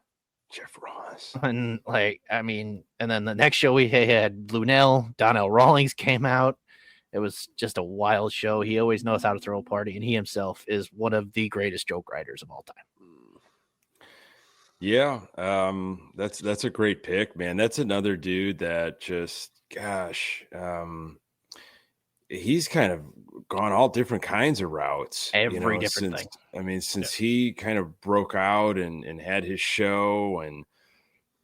Jeff Ross. And and then the next show we had Lunel, Donnell Rawlings came out. It was just a wild show. He always knows how to throw a party, and he himself is one of the greatest joke writers of all time. Yeah, that's a great pick, man. That's another dude that just, gosh, he's kind of gone all different kinds of routes. Every different thing. I mean, since he kind of broke out and had his show, and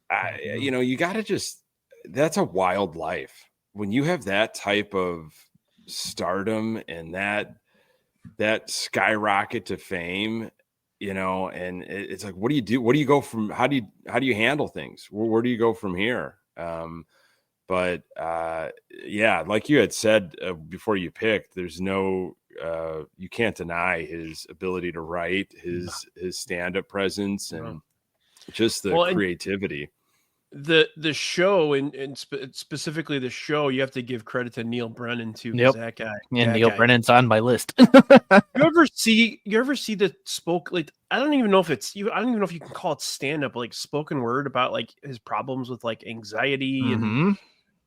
you got to just, that's a wild life when you have that type of stardom and that skyrocket to fame. And it's like, what do you do? What do you go from? How do you handle things? Where do you go from here? But like you had said before you picked, there's no you can't deny his ability to write, his stand-up presence, and just the creativity. The show and specifically the show, you have to give credit to Neil Brennan too. Yep. That guy. And that Neil guy. Brennan's on my list. You ever see the like, I don't even know if it's you. I don't even know if you can call it stand up, like spoken word about like his problems with like anxiety and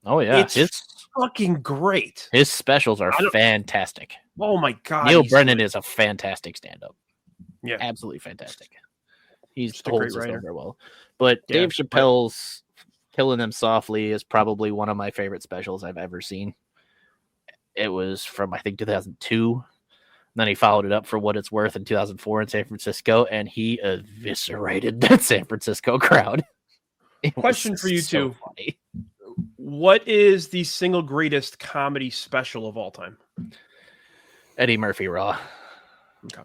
oh yeah, it's fucking great. His specials are fantastic. Oh my god, Neil Brennan is a fantastic stand up. Yeah, absolutely fantastic. He's just a great writer. Very well. But Dave Chappelle's Killing Them Softly is probably one of my favorite specials I've ever seen. It was from, I think, 2002. Then he followed it up for What It's Worth in 2004 in San Francisco, and he eviscerated that San Francisco crowd. Question for you too. Funny. What is the single greatest comedy special of all time? Eddie Murphy Raw. Okay.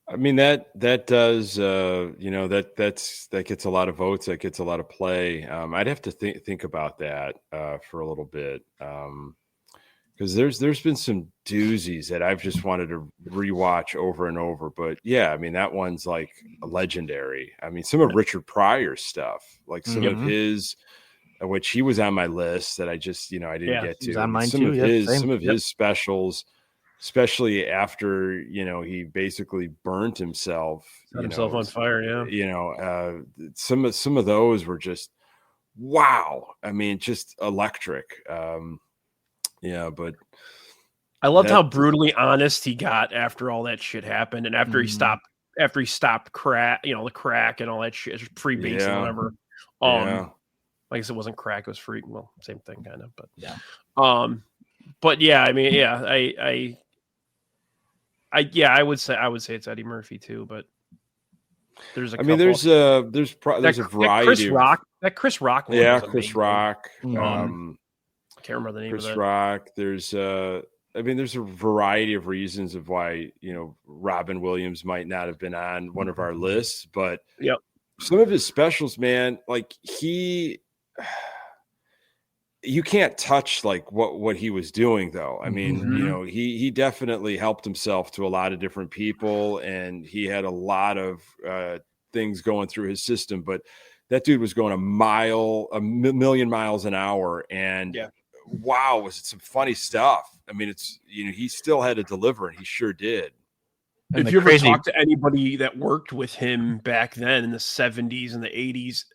I mean, that does, that gets a lot of votes. That gets a lot of play. I'd have to think about that for a little bit. Because there's been some doozies that I've just wanted to rewatch over and over. But yeah, I mean, that one's like legendary. I mean, some of Richard Pryor's stuff, like some of his, which he was on my list that I just, I didn't get to. On mine some too, of his specials, especially after, he basically burnt himself. Set himself on fire, Some of those were just, wow. I mean, just electric. Yeah, but I loved how brutally honest he got after all that shit happened, and after he stopped crack, the crack and all that shit, free base and whatever. Like I said, it wasn't crack; it was free. Well, same thing, kind of. But but yeah, I mean, I would say it's Eddie Murphy too. But there's a variety. That Chris Rock one. Yeah, Chris Rock. Can't remember the name Chris of that. Rock. There's a variety of reasons of why Robin Williams might not have been on one of our lists, but some of his specials, man, like you can't touch like what he was doing though. I mean, he definitely helped himself to a lot of different people, and he had a lot of things going through his system, but that dude was going a million miles an hour, and wow, was it some funny stuff. I mean, it's he still had to deliver, and he sure did. And if you ever talk to anybody that worked with him back then in the 70s and the 80s,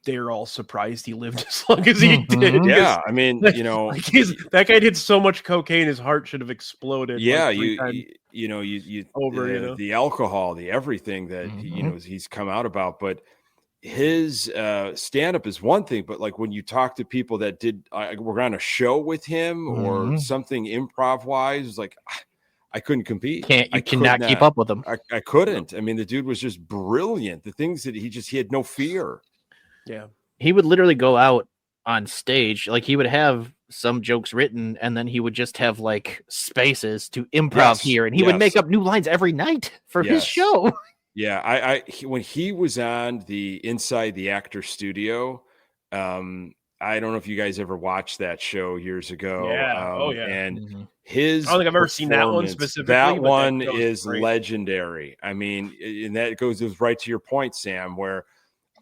they're all surprised he lived as long as he did. Yeah, I mean, that guy did so much cocaine, his heart should have exploded. Yeah, the alcohol, the everything that he's come out about, but his stand-up is one thing, but like when you talk to people that were on a show with him or something improv wise, it's like I couldn't compete. You cannot keep up with him. I couldn't. I mean, the dude was just brilliant. The things that he had no fear. Yeah, he would literally go out on stage, like he would have some jokes written, and then he would just have like spaces to improv here, and he would make up new lines every night for his show. Yeah, when he was on the Inside the Actor Studio, I don't know if you guys ever watched that show years ago. Yeah, and his I don't think I've ever seen that one specifically. That one is legendary. I mean, and that goes right to your point, Sam, where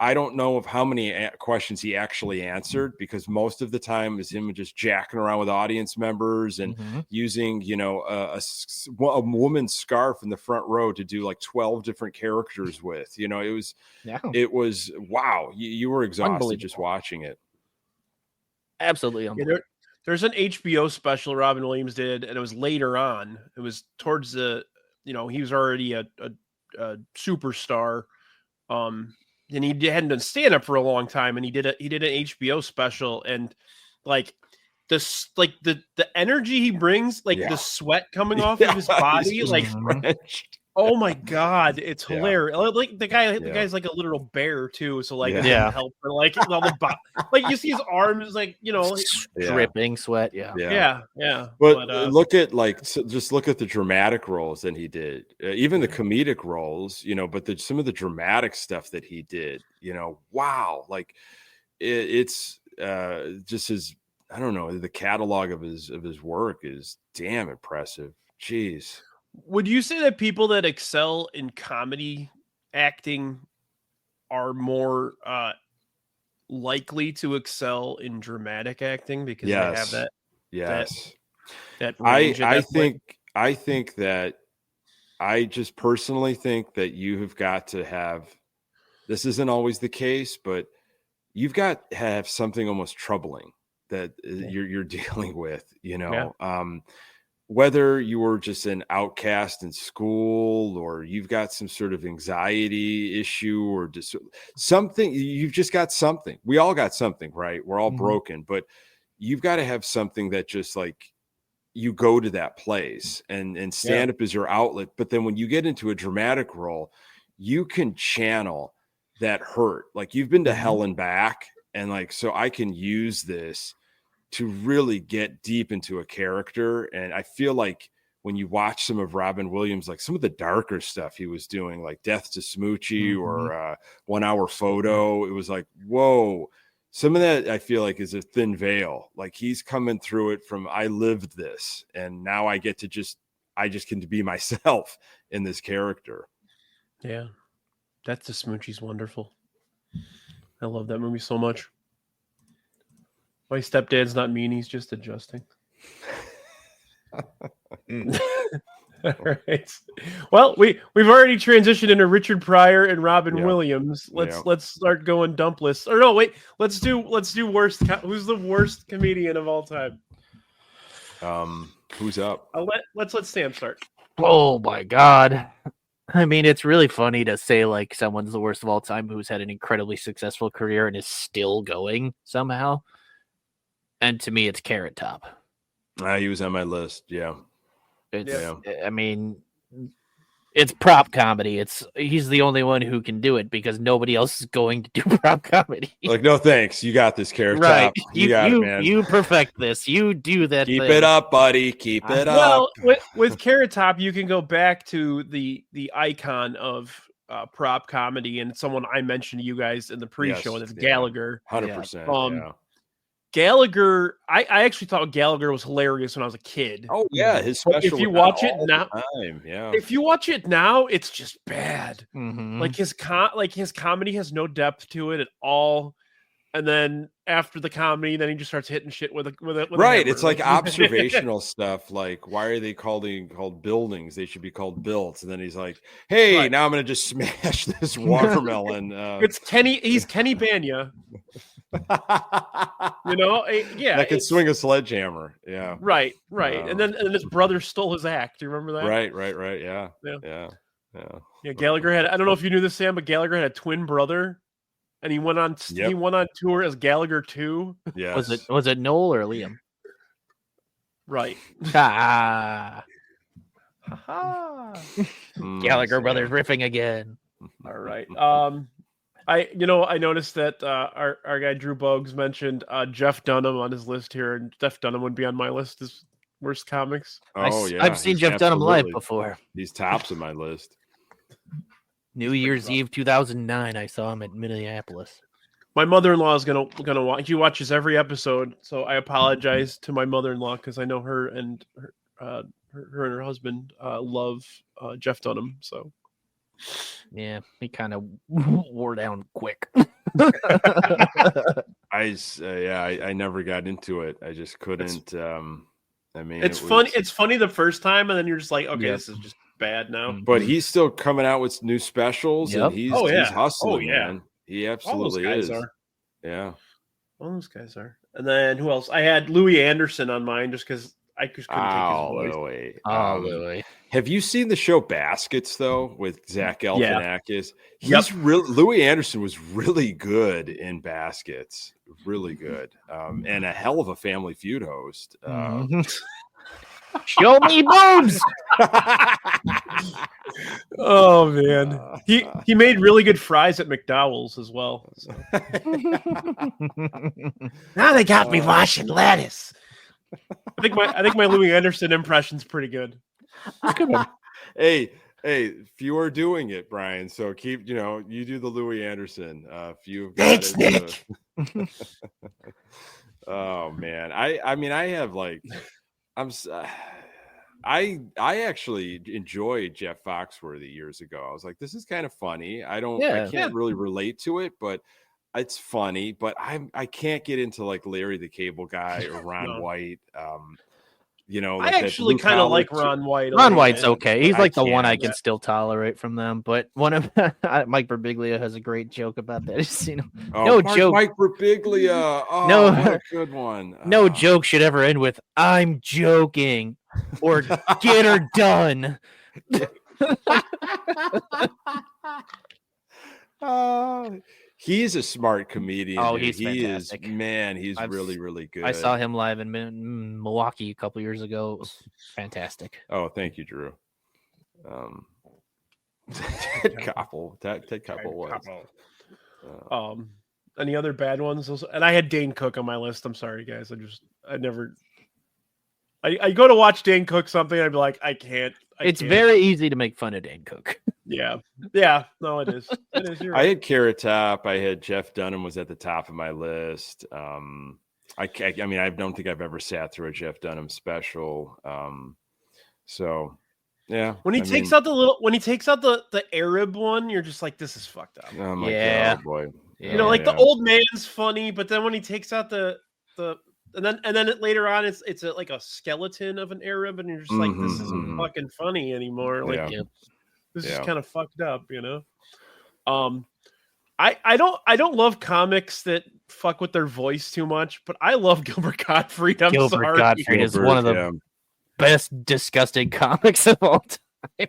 I don't know of how many questions he actually answered, because most of the time is him just jacking around with audience members and using, a woman's scarf in the front row to do like 12 different characters with. It was wow. You were exhausted just watching it. Absolutely unbelievable. There's an HBO special Robin Williams did, and it was later on. It was towards the, he was already a superstar. And he hadn't done stand-up for a long time, and he did an HBO special, and like the energy he brings, like the sweat coming off of his body, like oh my god, it's hilarious. Like the guy's like a literal bear too, so like it doesn't help, but like all the like you see his arms like dripping sweat. Yeah. But look at just look at the dramatic roles that he did, even the comedic roles, but some of the dramatic stuff that he did, wow, like it's just his I don't know, the catalog of his work is damn impressive. Jeez. Would you say that people that excel in comedy acting are more likely to excel in dramatic acting because they have that? Yes. That range. I think that I just personally think that you have got to have, this isn't always the case, but you've got to have something almost troubling that you're dealing with, whether you were just an outcast in school or you've got some sort of anxiety issue or just something, you've just got something. We all got something, right? We're all broken, but you've got to have something that just like you go to that place and stand up as your outlet. But then when you get into a dramatic role, you can channel that hurt. Like you've been to hell and back. And like, so I can use this to really get deep into a character. And I feel like when you watch some of Robin Williams, like some of the darker stuff he was doing, like Death to Smoochie or 1 Hour Photo, it was like, whoa, some of that I feel like is a thin veil. Like he's coming through it from, I lived this and now I get to I just can be myself in this character. Yeah. Death to Smoochie's wonderful. I love that movie so much. My stepdad's not mean, he's just adjusting. All right. Well, we've already transitioned into Richard Pryor and Robin Williams. Let's start going dump lists. Or no, wait. Let's do worst. Who's the worst comedian of all time? Who's up? Let's let Sam start. Oh my God. I mean, it's really funny to say like someone's the worst of all time who's had an incredibly successful career and is still going somehow. And to me, it's Carrot Top. He was on my list. Yeah. I mean, it's prop comedy. He's the only one who can do it because nobody else is going to do prop comedy. Like, no thanks. You got this, Carrot right. Top. You got it, man. You perfect this. You do that. Keep it up, buddy. Keep it up. Well, with Carrot Top, you can go back to the icon of prop comedy and someone I mentioned to you guys in the pre-show. That's Gallagher. 100%. Gallagher, I actually thought Gallagher was hilarious when I was a kid. Oh yeah, his special. If you watch it now, if you watch it now, it's just bad. Mm-hmm. Like his comedy has no depth to it at all. And then after the comedy, then he just starts hitting shit with a right. hammer. It's like observational stuff. Like, why are they called buildings? They should be called built. And then he's like, "Hey, now I'm going to just smash this watermelon." It's Kenny. He's Kenny Banya. That can swing a sledgehammer. Yeah. Right. And then his brother stole his act. Do you remember that? Right. Yeah. Gallagher had. I don't know if you knew this, Sam, but Gallagher had a twin brother. And he went on tour as Gallagher 2. Yeah. Was it Noel or Liam? Right. Gallagher brothers riffing again. All right. I noticed that our guy Drew Bogues mentioned Jeff Dunham on his list here, and Jeff Dunham would be on my list as worst comics. I've seen Jeff Dunham live before. He's tops of my list. New Year's Eve 2009, I saw him at Minneapolis. My mother-in-law is gonna watch. She watches every episode, so I apologize to my mother-in-law because I know her and her and her husband love Jeff Dunham. So yeah, he kind of wore down quick. I never got into it. I just couldn't. It's funny. It's funny the first time, and then you're just like, okay, this is just bad now. But he's still coming out with new specials, and he's hustling, man. He absolutely is. Yeah, all those guys are. And then who else? I had Louis Anderson on mine just because I just couldn't take his voice. Louis. Have you seen the show Baskets though with Zach Galifianakis? Louis Anderson was really good in Baskets, really good, and a hell of a Family Feud host. Show me boobs. Oh man, he made really good fries at McDowell's as well. So. Now they got me washing lettuce. I think my Louis Anderson impression's pretty good. Hey, if you are doing it, Brian, so keep you do the Louis Anderson. If you've got Thanks, Nick. Oh man, I mean, I have like, I'm. I actually enjoyed Jeff Foxworthy years ago. I was like, this is kind of funny. I can't really relate to it, but it's funny. But I can't get into like Larry the Cable Guy or Ron No. White. Like I that actually blue kind of collar like Ron White. Ron White's okay. He's I like the one I can't. can still tolerate from them. But one of Mike Birbiglia has a great joke about that. No joke. Mike Birbiglia. Oh, No. what a good one. No joke should ever end with "I'm joking" or "get her done." He's a smart comedian. Oh, dude. he's He fantastic. is, man. He's really, really good. I saw him live in Milwaukee a couple years ago. It was fantastic. Oh, thank you, Drew. Ted Koppel was. Any other bad ones? And I had Dane Cook on my list. I'm sorry, guys. I go to watch Dane Cook something. I'd be like, I can't. It's very easy to make fun of Dane Cook. Yeah. No, it is. It is. You're I right. had Carrot Top. I had Jeff Dunham was at the top of my list. I mean, I don't think I've ever sat through a Jeff Dunham special. So yeah. When he takes out the Arab one, you're just like, this is fucked up. Oh my God, boy. Yeah. You know, like the old man's funny, but then when he takes out the and then later on it's like a skeleton of an Arab, and you're just like, this isn't fucking funny anymore. Like this is kind of fucked up, you know. I don't love comics that fuck with their voice too much, but I love Gilbert Gottfried. Gilbert Gottfried is one of the best disgusting comics of all time.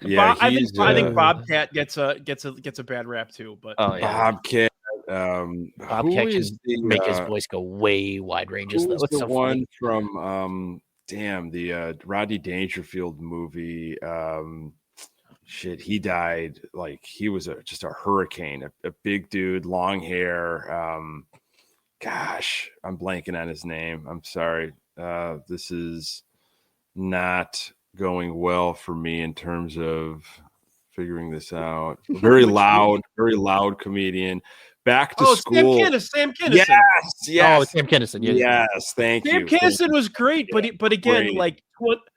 Yeah, I think Bobcat gets a bad rap too, but Bobcat. Bobcat can make his voice go way wide ranges. Who was the one funny. from the Rodney Dangerfield movie? He died like he was just a hurricane, a big dude, long hair. Gosh, I'm blanking on his name. I'm sorry. This is not going well for me in terms of figuring this out. Very loud comedian. Back to school. Sam Kinison. Yes. Oh, Sam Kinison. Yes, thank you. Sam Kinison was great, but again, Great.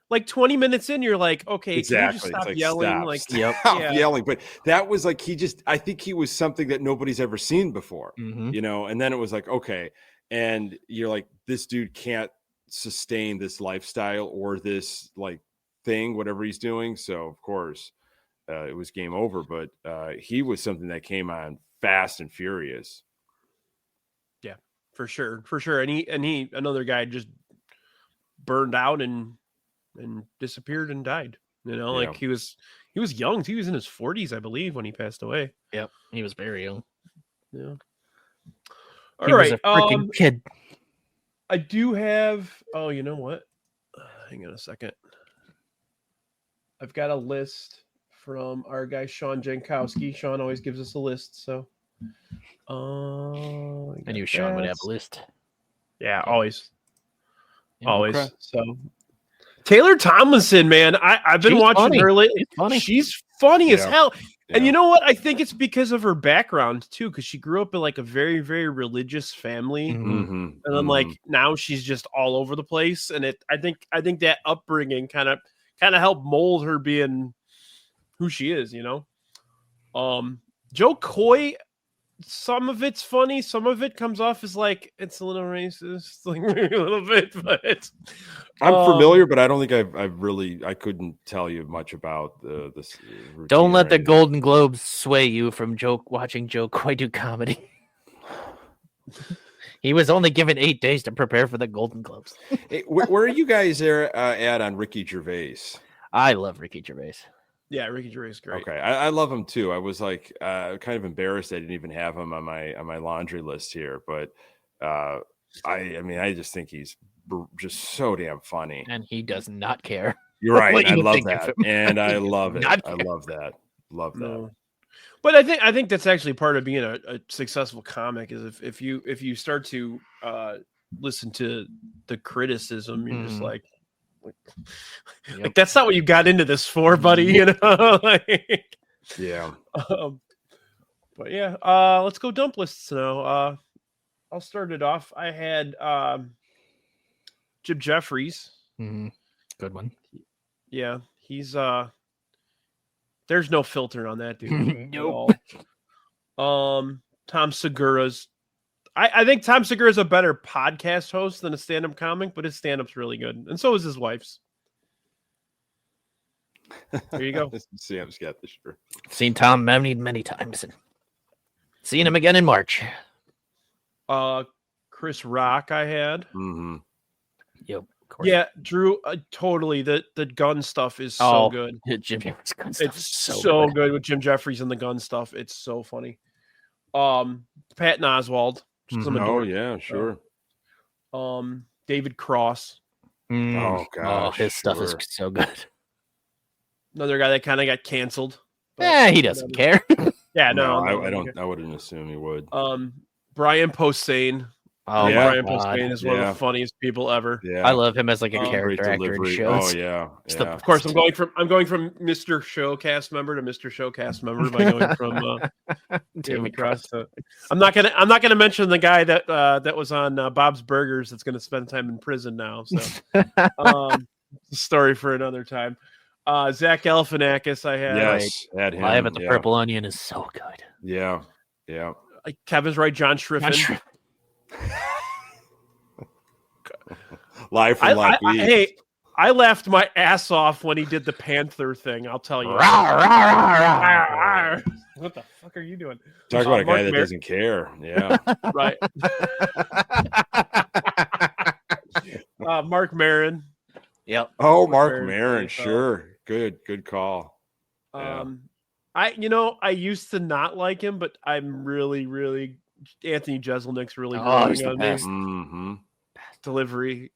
like 20 minutes in, you're like, okay, Exactly. can you just stop yelling? Stop yelling. But that was like I think he was something that nobody's ever seen before. Mm-hmm. You know, and then it was like, okay, and you're like, this dude can't sustain this lifestyle or this like thing, whatever he's doing. So of course, it was game over. But he was something that came on fast and furious. Yeah, for sure. And he another guy just burned out and disappeared and died. You know, like he was young. He was in his 40s, I believe, when he passed away. Yep, he was very young. Yeah. He was a freaking kid. I do have. Oh, you know what? Hang on a second. I've got a list from our guy Sean Jankowski. Sean always gives us a list, so. I knew Sean would have a list. Yeah, always. Yeah, Always. okay. So Taylor Tomlinson, man, I've been watching her lately. She's funny as hell. Yeah. And you know what? I think it's because of her background too, because she grew up in like a very, very religious family, and then like now she's just all over the place. And I think that upbringing kind of helped mold her being who she is. You know, Joe Coy. Some of it's funny, some of it comes off as like it's a little racist, like a little bit. But I'm familiar, but I don't think I couldn't tell you much about this. Don't let the Golden Globes sway you from watching Joe Coy do comedy. He was only given 8 days to prepare for the Golden Globes. Hey, where are you guys at on Ricky Gervais? I love Ricky Gervais. Yeah, Ricky Gervais is great. Okay, I love him too. I was like kind of embarrassed I didn't even have him on my laundry list here, but I mean I just think he's just so damn funny, and he does not care. You're right. I love that, and I love it. I love that. No. But I think that's actually part of being a successful comic is if you start to listen to the criticism, you're just like that's not what you got into this for, buddy. You know, yeah. But yeah, let's go dump lists now. I'll start it off. I had Jim Jeffries. Mm-hmm. Good one. Yeah, he's there's no filter on that dude. Nope. At all. Tom Segura's. I think Tom Segura is a better podcast host than a stand-up comic, but his stand-up's really good, and so is his wife's. There you go. Sam's got the shirt. Seen Tom many times, and seeing him again in March. Chris Rock, I had. Mm-hmm. Yep. Of course. Yeah, Drew. Totally. The gun stuff is so good. Jim Jeffries gun stuff It's is so good with Jim Jeffries and the gun stuff. It's so funny. Patton Oswalt. Oh yeah, sure. David Cross. Oh god, his stuff is so good. Another guy that kind of got canceled. Yeah, he doesn't care. Yeah, I don't. I wouldn't assume he would. Brian Posehn. Oh, yeah. Brian Posehn is one of the funniest people ever. Yeah, I love him as like a character actor in shows. Oh yeah, Of course, I'm going from Mr. Showcast member to Mr. Showcast member by going from David Cross to. I'm not gonna mention the guy that was on Bob's Burgers that's gonna spend time in prison now. So, story for another time. Zach Galifianakis, I had. Yes, had him. Live at the Purple Onion is so good. Yeah. Kevin's right, John Schriffen. Live from Long Beach. Hey, I laughed my ass off when he did the Panther thing. I'll tell you. What the fuck are you doing? Talk about a guy that doesn't care. Yeah. Right. Mark Maron. Yep. Oh, Mark Maron. Sure. Good call. I used to not like him, but I'm really Anthony Jeselnik's really growing on me. Mm-hmm. Delivery,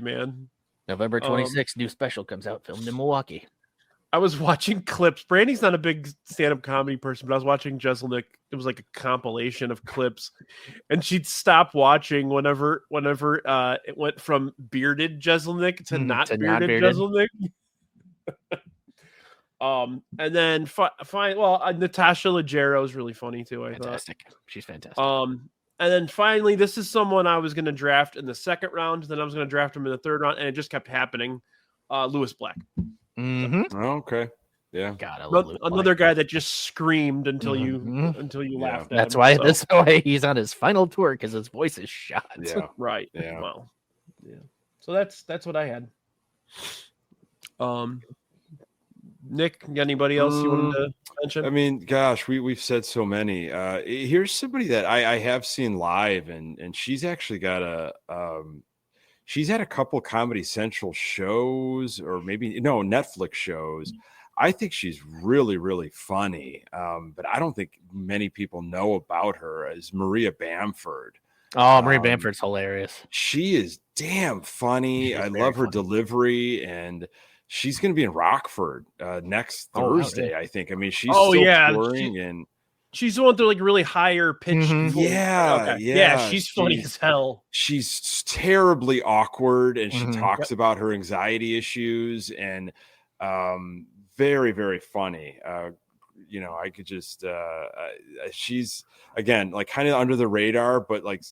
man. November 26th, new special comes out, filmed in Milwaukee. I was watching clips. Brandy's not a big stand-up comedy person, but I was watching Jeselnik. It was like a compilation of clips, and she'd stop watching whenever it went from bearded Jeselnik to not bearded Jeselnik. And then Natasha Leggero is really funny too. Fantastic. She's fantastic. And then finally, this is someone I was going to draft in the second round. Then I was going to draft him in the third round, and it just kept happening. Lewis Black. Mm-hmm. Oh, okay. Yeah. God, another guy that just screamed until you laughed at That's him. why that's why he's on his final tour, because his voice is shot. Yeah. Right. Yeah. Well. Yeah. So that's what I had. Nick, anybody else you wanted to mention? I mean, gosh, we've said so many. Here's somebody that I have seen live, and she's actually got she's had a couple Comedy Central shows, or maybe Netflix shows. I think she's really funny, but I don't think many people know about her as Maria Bamford. Oh, Maria Bamford's hilarious. She is damn funny. I love her delivery, and she's going to be in Rockford next Thursday, I think. I mean, she's still touring, and she's the one with the like really higher pitched. Mm-hmm. Yeah, she's funny as hell. She's terribly awkward, and she talks about her anxiety issues, and very funny. I could just she's again like kind of under the radar, but like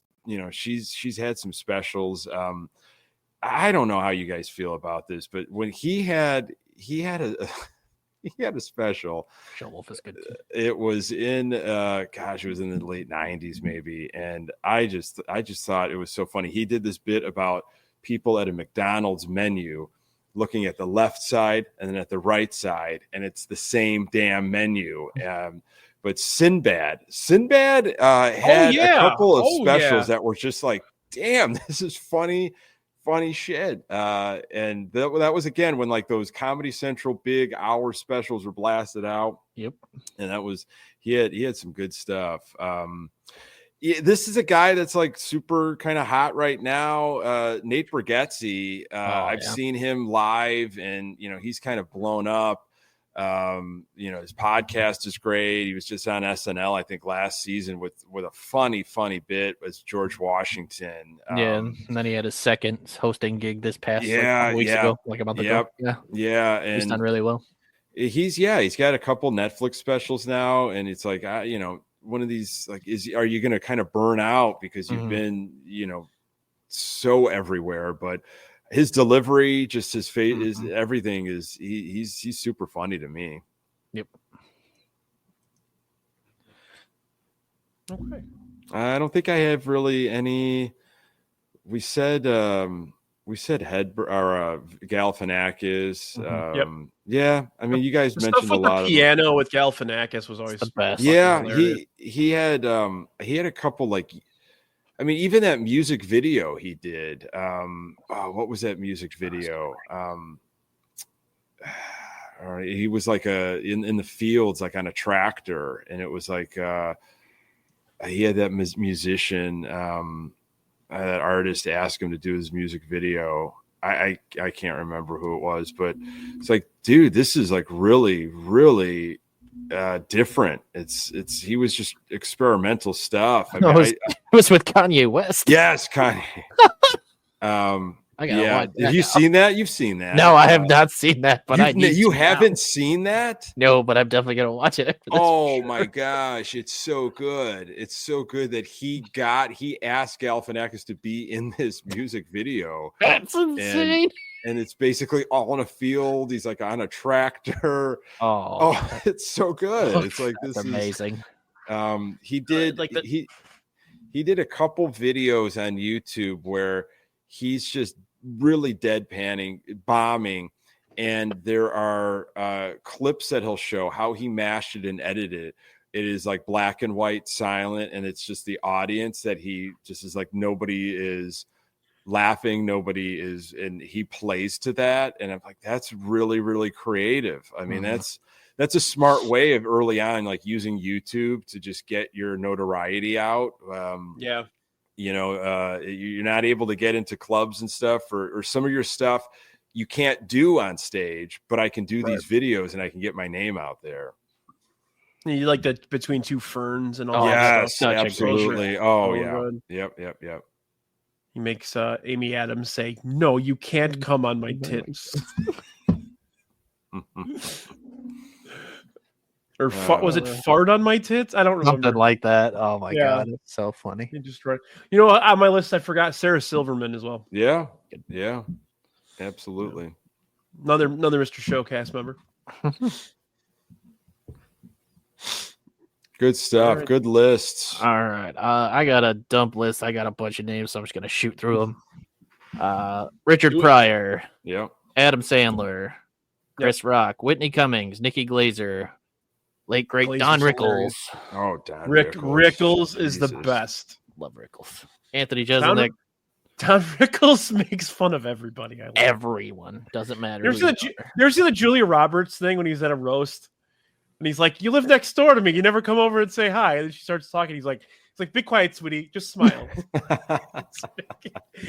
she's had some specials. I don't know how you guys feel about this, but when he had a special. Show Wolf is good too. It was in it was in the late 90s maybe, and I just thought it was so funny. He did this bit about people at a McDonald's menu looking at the left side and then at the right side, and it's the same damn menu. But Sinbad had a couple of specials that were just like, damn, this is funny shit. And that was again when like those Comedy Central big hour specials were blasted out. Yep. And that was he had some good stuff. This is a guy that's like super kind of hot right now. Nate Bargatze. I've seen him live, and he's kind of blown up. His podcast is great. He was just on SNL, I think, last season with a funny bit as George Washington. And then he had his second hosting gig this past weeks ago, like a month ago. And he's done really well. He's got a couple Netflix specials now, and it's like one of these, like, are you going to kind of burn out because you've been, so everywhere? But his delivery, just his face, is everything is he's super funny to me. Yep. Okay. I don't think I have really any. We said Galifianakis. Yep. Yeah, I mean, you guys The mentioned stuff a with lot the of piano with Galifianakis was always the best. Yeah, hilarious. he had a couple, like, I mean, even that music video he did. What was that music video? He was like in the fields, like on a tractor, and it was like he had that musician, that artist ask him to do his music video. I can't remember who it was, but it's like, dude, this is like really, really different. It's he was just experimental stuff. I mean, it was with Kanye West. yes, Kanye. I gotta watch that have you now. seen that? You've seen that? No, I have not seen that, but I need you to haven't now. seen that? No, but I'm definitely gonna watch it after this. Oh my gosh, it's so good. It's so good that he asked Galifianakis to be in this music video. That's insane. And it's basically all in a field. He's like on a tractor. Oh, It's so good. It's like, that's this amazing. He did like he did a couple videos on YouTube where he's just really deadpanning, bombing, and there are clips that he'll show how he mashed it and edited it. It is like black and white, silent, and it's just the audience that he just is like, nobody is laughing, nobody is, and he plays to that. And I'm like, that's really, really creative. I mean, that's a smart way of early on, like using YouTube to just get your notoriety out. You're not able to get into clubs and stuff, or some of your stuff you can't do on stage, but I can do these videos and I can get my name out there. You like that Between Two Ferns and all that Yes, stuff. absolutely. Oh, Yeah. good. Yep. He makes Amy Adams say, "No, you can't come on my tits." Or was it fart on my tits? I don't remember. Something like that. Oh my god, it's so funny. He just right. You know, on my list I forgot Sarah Silverman as well. Yeah, absolutely. Another Mr. Showcast member. Good stuff. Right. Good lists. All right, I got a dump list. I got a bunch of names, so I'm just gonna shoot through them. Richard Pryor, Yep. Adam Sandler, Chris Rock, Whitney Cummings, Nikki Glazer, late great Glazer's Don Rickles. hilarious. Oh, Don Rickles is the Jesus. best. Love Rickles. Anthony Jeselnik. Don Rickles makes fun of everybody. I love Everyone, doesn't matter. You ever see the Julia Roberts thing when he's at a roast? And he's like, "You live next door to me. You never come over and say hi." And then she starts talking. He's like, "Be quiet, sweetie. Just smile."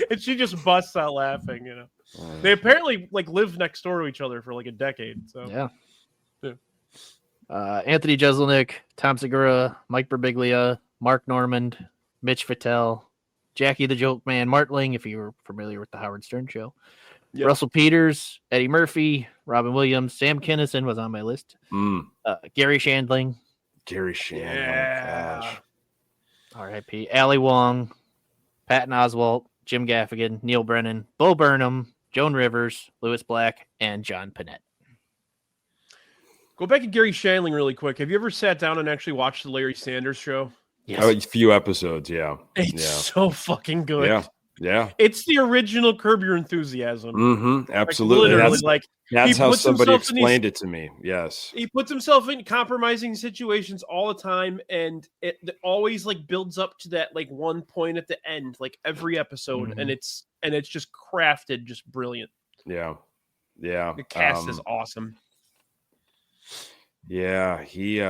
And she just busts out laughing. You know, they apparently like live next door to each other for like a decade. So Yeah. Anthony Jeselnik, Tom Segura, Mike Birbiglia, Mark Normand, Mitch Fattel, Jackie the Joke Man, Martling, if you were familiar with the Howard Stern show. Yep. Russell Peters, Eddie Murphy, Robin Williams, Sam Kinison was on my list. Gary Shandling. Gary Shandling. Yeah. Gosh. R.I.P. Ali Wong, Patton Oswalt, Jim Gaffigan, Neil Brennan, Bo Burnham, Joan Rivers, Louis Black, and John Panette. Go back to Gary Shandling really quick. Have you ever sat down and actually watched the Larry Sanders show? Yes. A few episodes, yeah. It's so fucking good. Yeah. It's the original Curb Your Enthusiasm. Absolutely. That's how somebody explained it to me. Yes. He puts himself in compromising situations all the time, and it always like builds up to that like one point at the end, like every episode, and it's just crafted just brilliant. Yeah. The cast is awesome. Yeah, he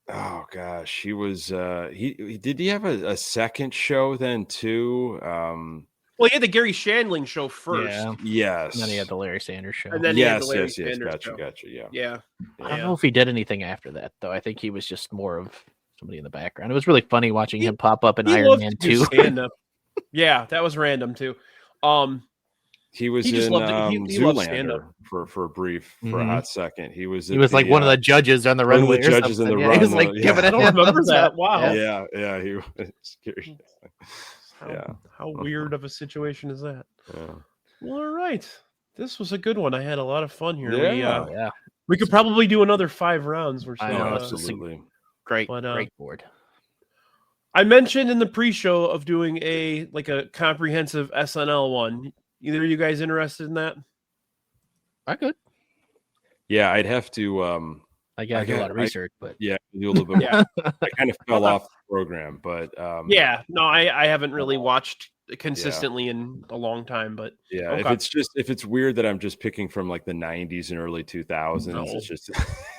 oh gosh, he was he have a second show then too? Well, he had the Gary Shandling show first. Yeah. Yes. And then he had the Larry Sanders show. And then he had the Larry yes. Sanders show. Gotcha. Yeah. I don't know if he did anything after that, though. I think he was just more of somebody in the background. It was really funny watching him pop up in Iron Man 2. Yeah, that was random too. He was He just in loved it. He loved stand-up. Zoolander for a hot second. He was like one of the judges on the one of runway. the judges in the He was like run, giving I it. don't remember that. Wow. Yeah, he was scary. How weird of a situation is that? Yeah. Well, all right. This was a good one. I had a lot of fun here. Yeah. We could probably do another 5 rounds. We're I still, know, Absolutely. Great board. I mentioned in the pre-show of doing a comprehensive SNL one. Either of you guys interested in that? I could. Yeah, I'd have to. I got to do a lot of research, but do a little bit. Yeah. I kind of fell off the program, but I haven't really watched consistently in a long time, but if it's weird that I'm just picking from like the 90s and early 2000s, it's just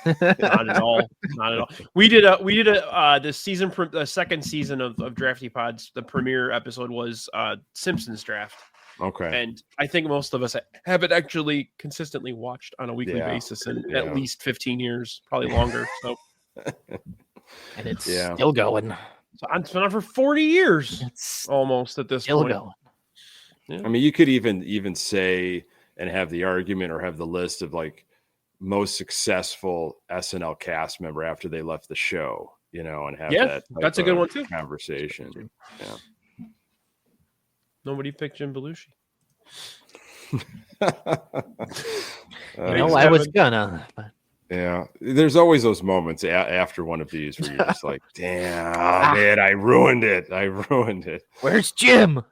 not at all. We did the second season of Drafty Pods. The premiere episode was Simpsons draft. Okay. And I think most of us haven't actually consistently watched on a weekly basis in at least 15 years, probably longer. So, and it's still going. So it's been on for 40 years, almost at this point. Going. Yeah. I mean, you could even say and have the argument or have the list of like most successful SNL cast member after they left the show, and have that's a good one too. Conversation. Yeah. Nobody picked Jim Belushi. I was gonna. But... Yeah, there's always those moments after one of these where you're just like, "Damn, man, I ruined it. Where's Jim?"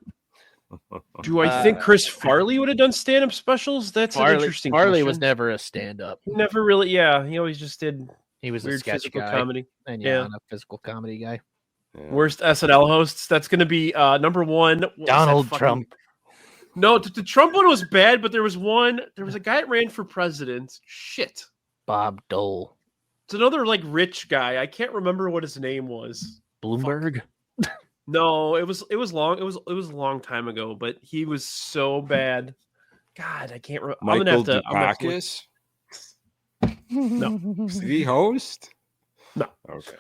Do I think Chris Farley would have done stand-up specials? That's an interesting Farley question. was never a stand-up. Never really. Yeah, he always just did. He was weird a sketch physical guy. comedy. And a physical comedy guy. Yeah. Worst SNL hosts. That's going to be number one. Donald Trump. No, the Trump one was bad, but there was a guy that ran for president. Shit. Bob Dole. It's another rich guy. I can't remember what his name was. Bloomberg. No, it was long. It was a long time ago, but he was so bad. God, I can't remember. Michael Dukakis? No. The host? No. Okay.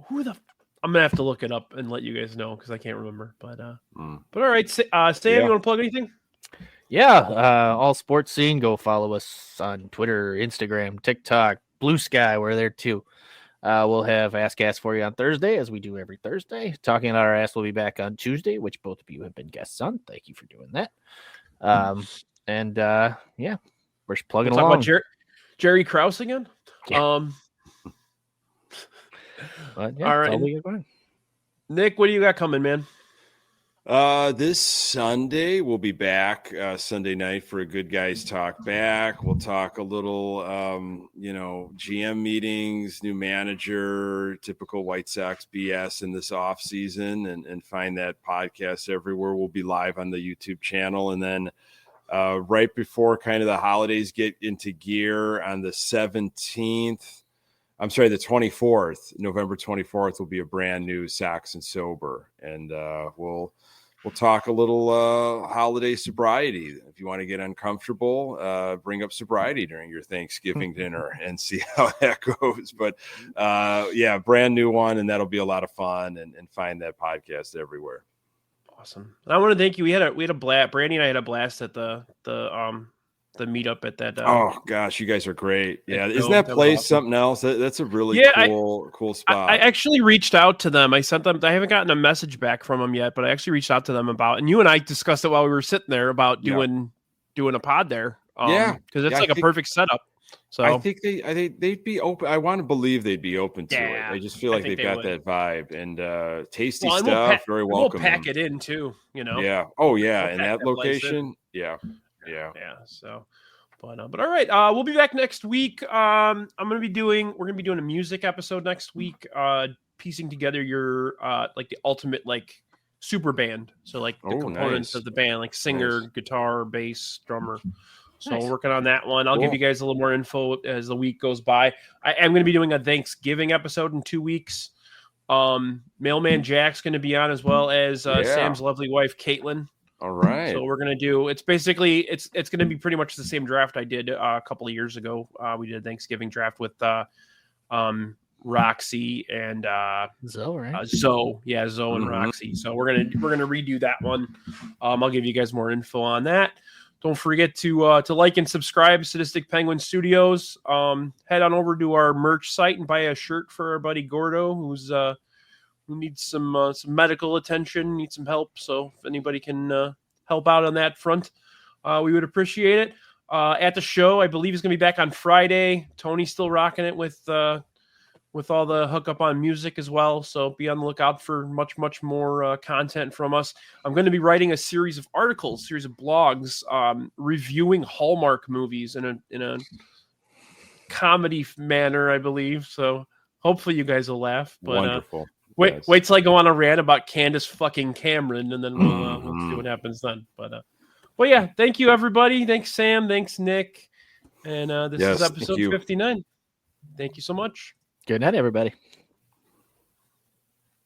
Who the? I'm gonna have to look it up and let you guys know because I can't remember. But all right, Sam, you want to plug anything? Yeah, all sports scene. Go follow us on Twitter, Instagram, TikTok, Blue Sky. We're there too. We'll have Ask Ass for you on Thursday, as we do every Thursday. Talking about our ass will be back on Tuesday, which both of you have been guests on. Thank you for doing that. We're just plugging along. Talk about Jerry Krause again. Yeah. All right, Nick, what do you got coming, man? This Sunday we'll be back Sunday night for a Good Guys Talk Back. We'll talk a little GM meetings, new manager, typical White Sox BS in this off season, and find that podcast everywhere. We'll be live on the YouTube channel, and then right before kind of the holidays get into gear on the 17th. I'm sorry, the 24th, November 24th will be a brand new Sox and Sober, and we'll talk a little holiday sobriety. If you want to get uncomfortable, bring up sobriety during your Thanksgiving dinner and see how that goes. But brand new one, and that'll be a lot of fun. And find that podcast everywhere. Awesome. And I want to thank you. We had a blast. Brandy and I had a blast at the meetup at that. Oh gosh, you guys are great. Yeah, isn't that place awesome. Something else? That's a really cool spot. I actually reached out to them. I sent them. I haven't gotten a message back from them yet, but I actually reached out to them about. And you and I discussed it while we were sitting there about doing a pod there. Because it's a perfect setup. So I think they'd be open. I want to believe they'd be open to it. I just feel like they've got that vibe and tasty stuff. Very welcome. We'll pack it in too. Yeah. Oh yeah. In that location. Yeah. So, but all right. We'll be back next week. We're gonna be doing a music episode next week. Piecing together your the ultimate super band. So the components of the band, like singer, guitar, bass, drummer. So we're working on that one. I'll give you guys a little more info as the week goes by. I am going to be doing a Thanksgiving episode in 2 weeks. Mailman Jack's going to be on, as well as Sam's lovely wife, Caitlin. All right. So we're going to do, it's basically, it's going to be pretty much the same draft I did a couple of years ago. We did a Thanksgiving draft with Roxy, and Zoe, right? Zoe. Yeah, Zoe and Roxy. So we're gonna redo that one. I'll give you guys more info on that. Don't forget to like and subscribe, Sadistic Penguin Studios. Head on over to our merch site and buy a shirt for our buddy Gordo, who needs some medical attention, needs some help. So if anybody can help out on that front, we would appreciate it. At the show, I believe he's going to be back on Friday. Tony's still rocking it with all the hookup on music as well. So be on the lookout for much more content from us. I'm going to be writing a series of articles, series of blogs, reviewing Hallmark movies in a comedy manner, I believe. So hopefully you guys will laugh. But, wonderful. Wait till I go on a rant about Candace fucking Cameron, and then we'll see what happens then. But yeah, thank you everybody. Thanks Sam. Thanks Nick. And this is episode 59. Thank you so much. Good night, everybody.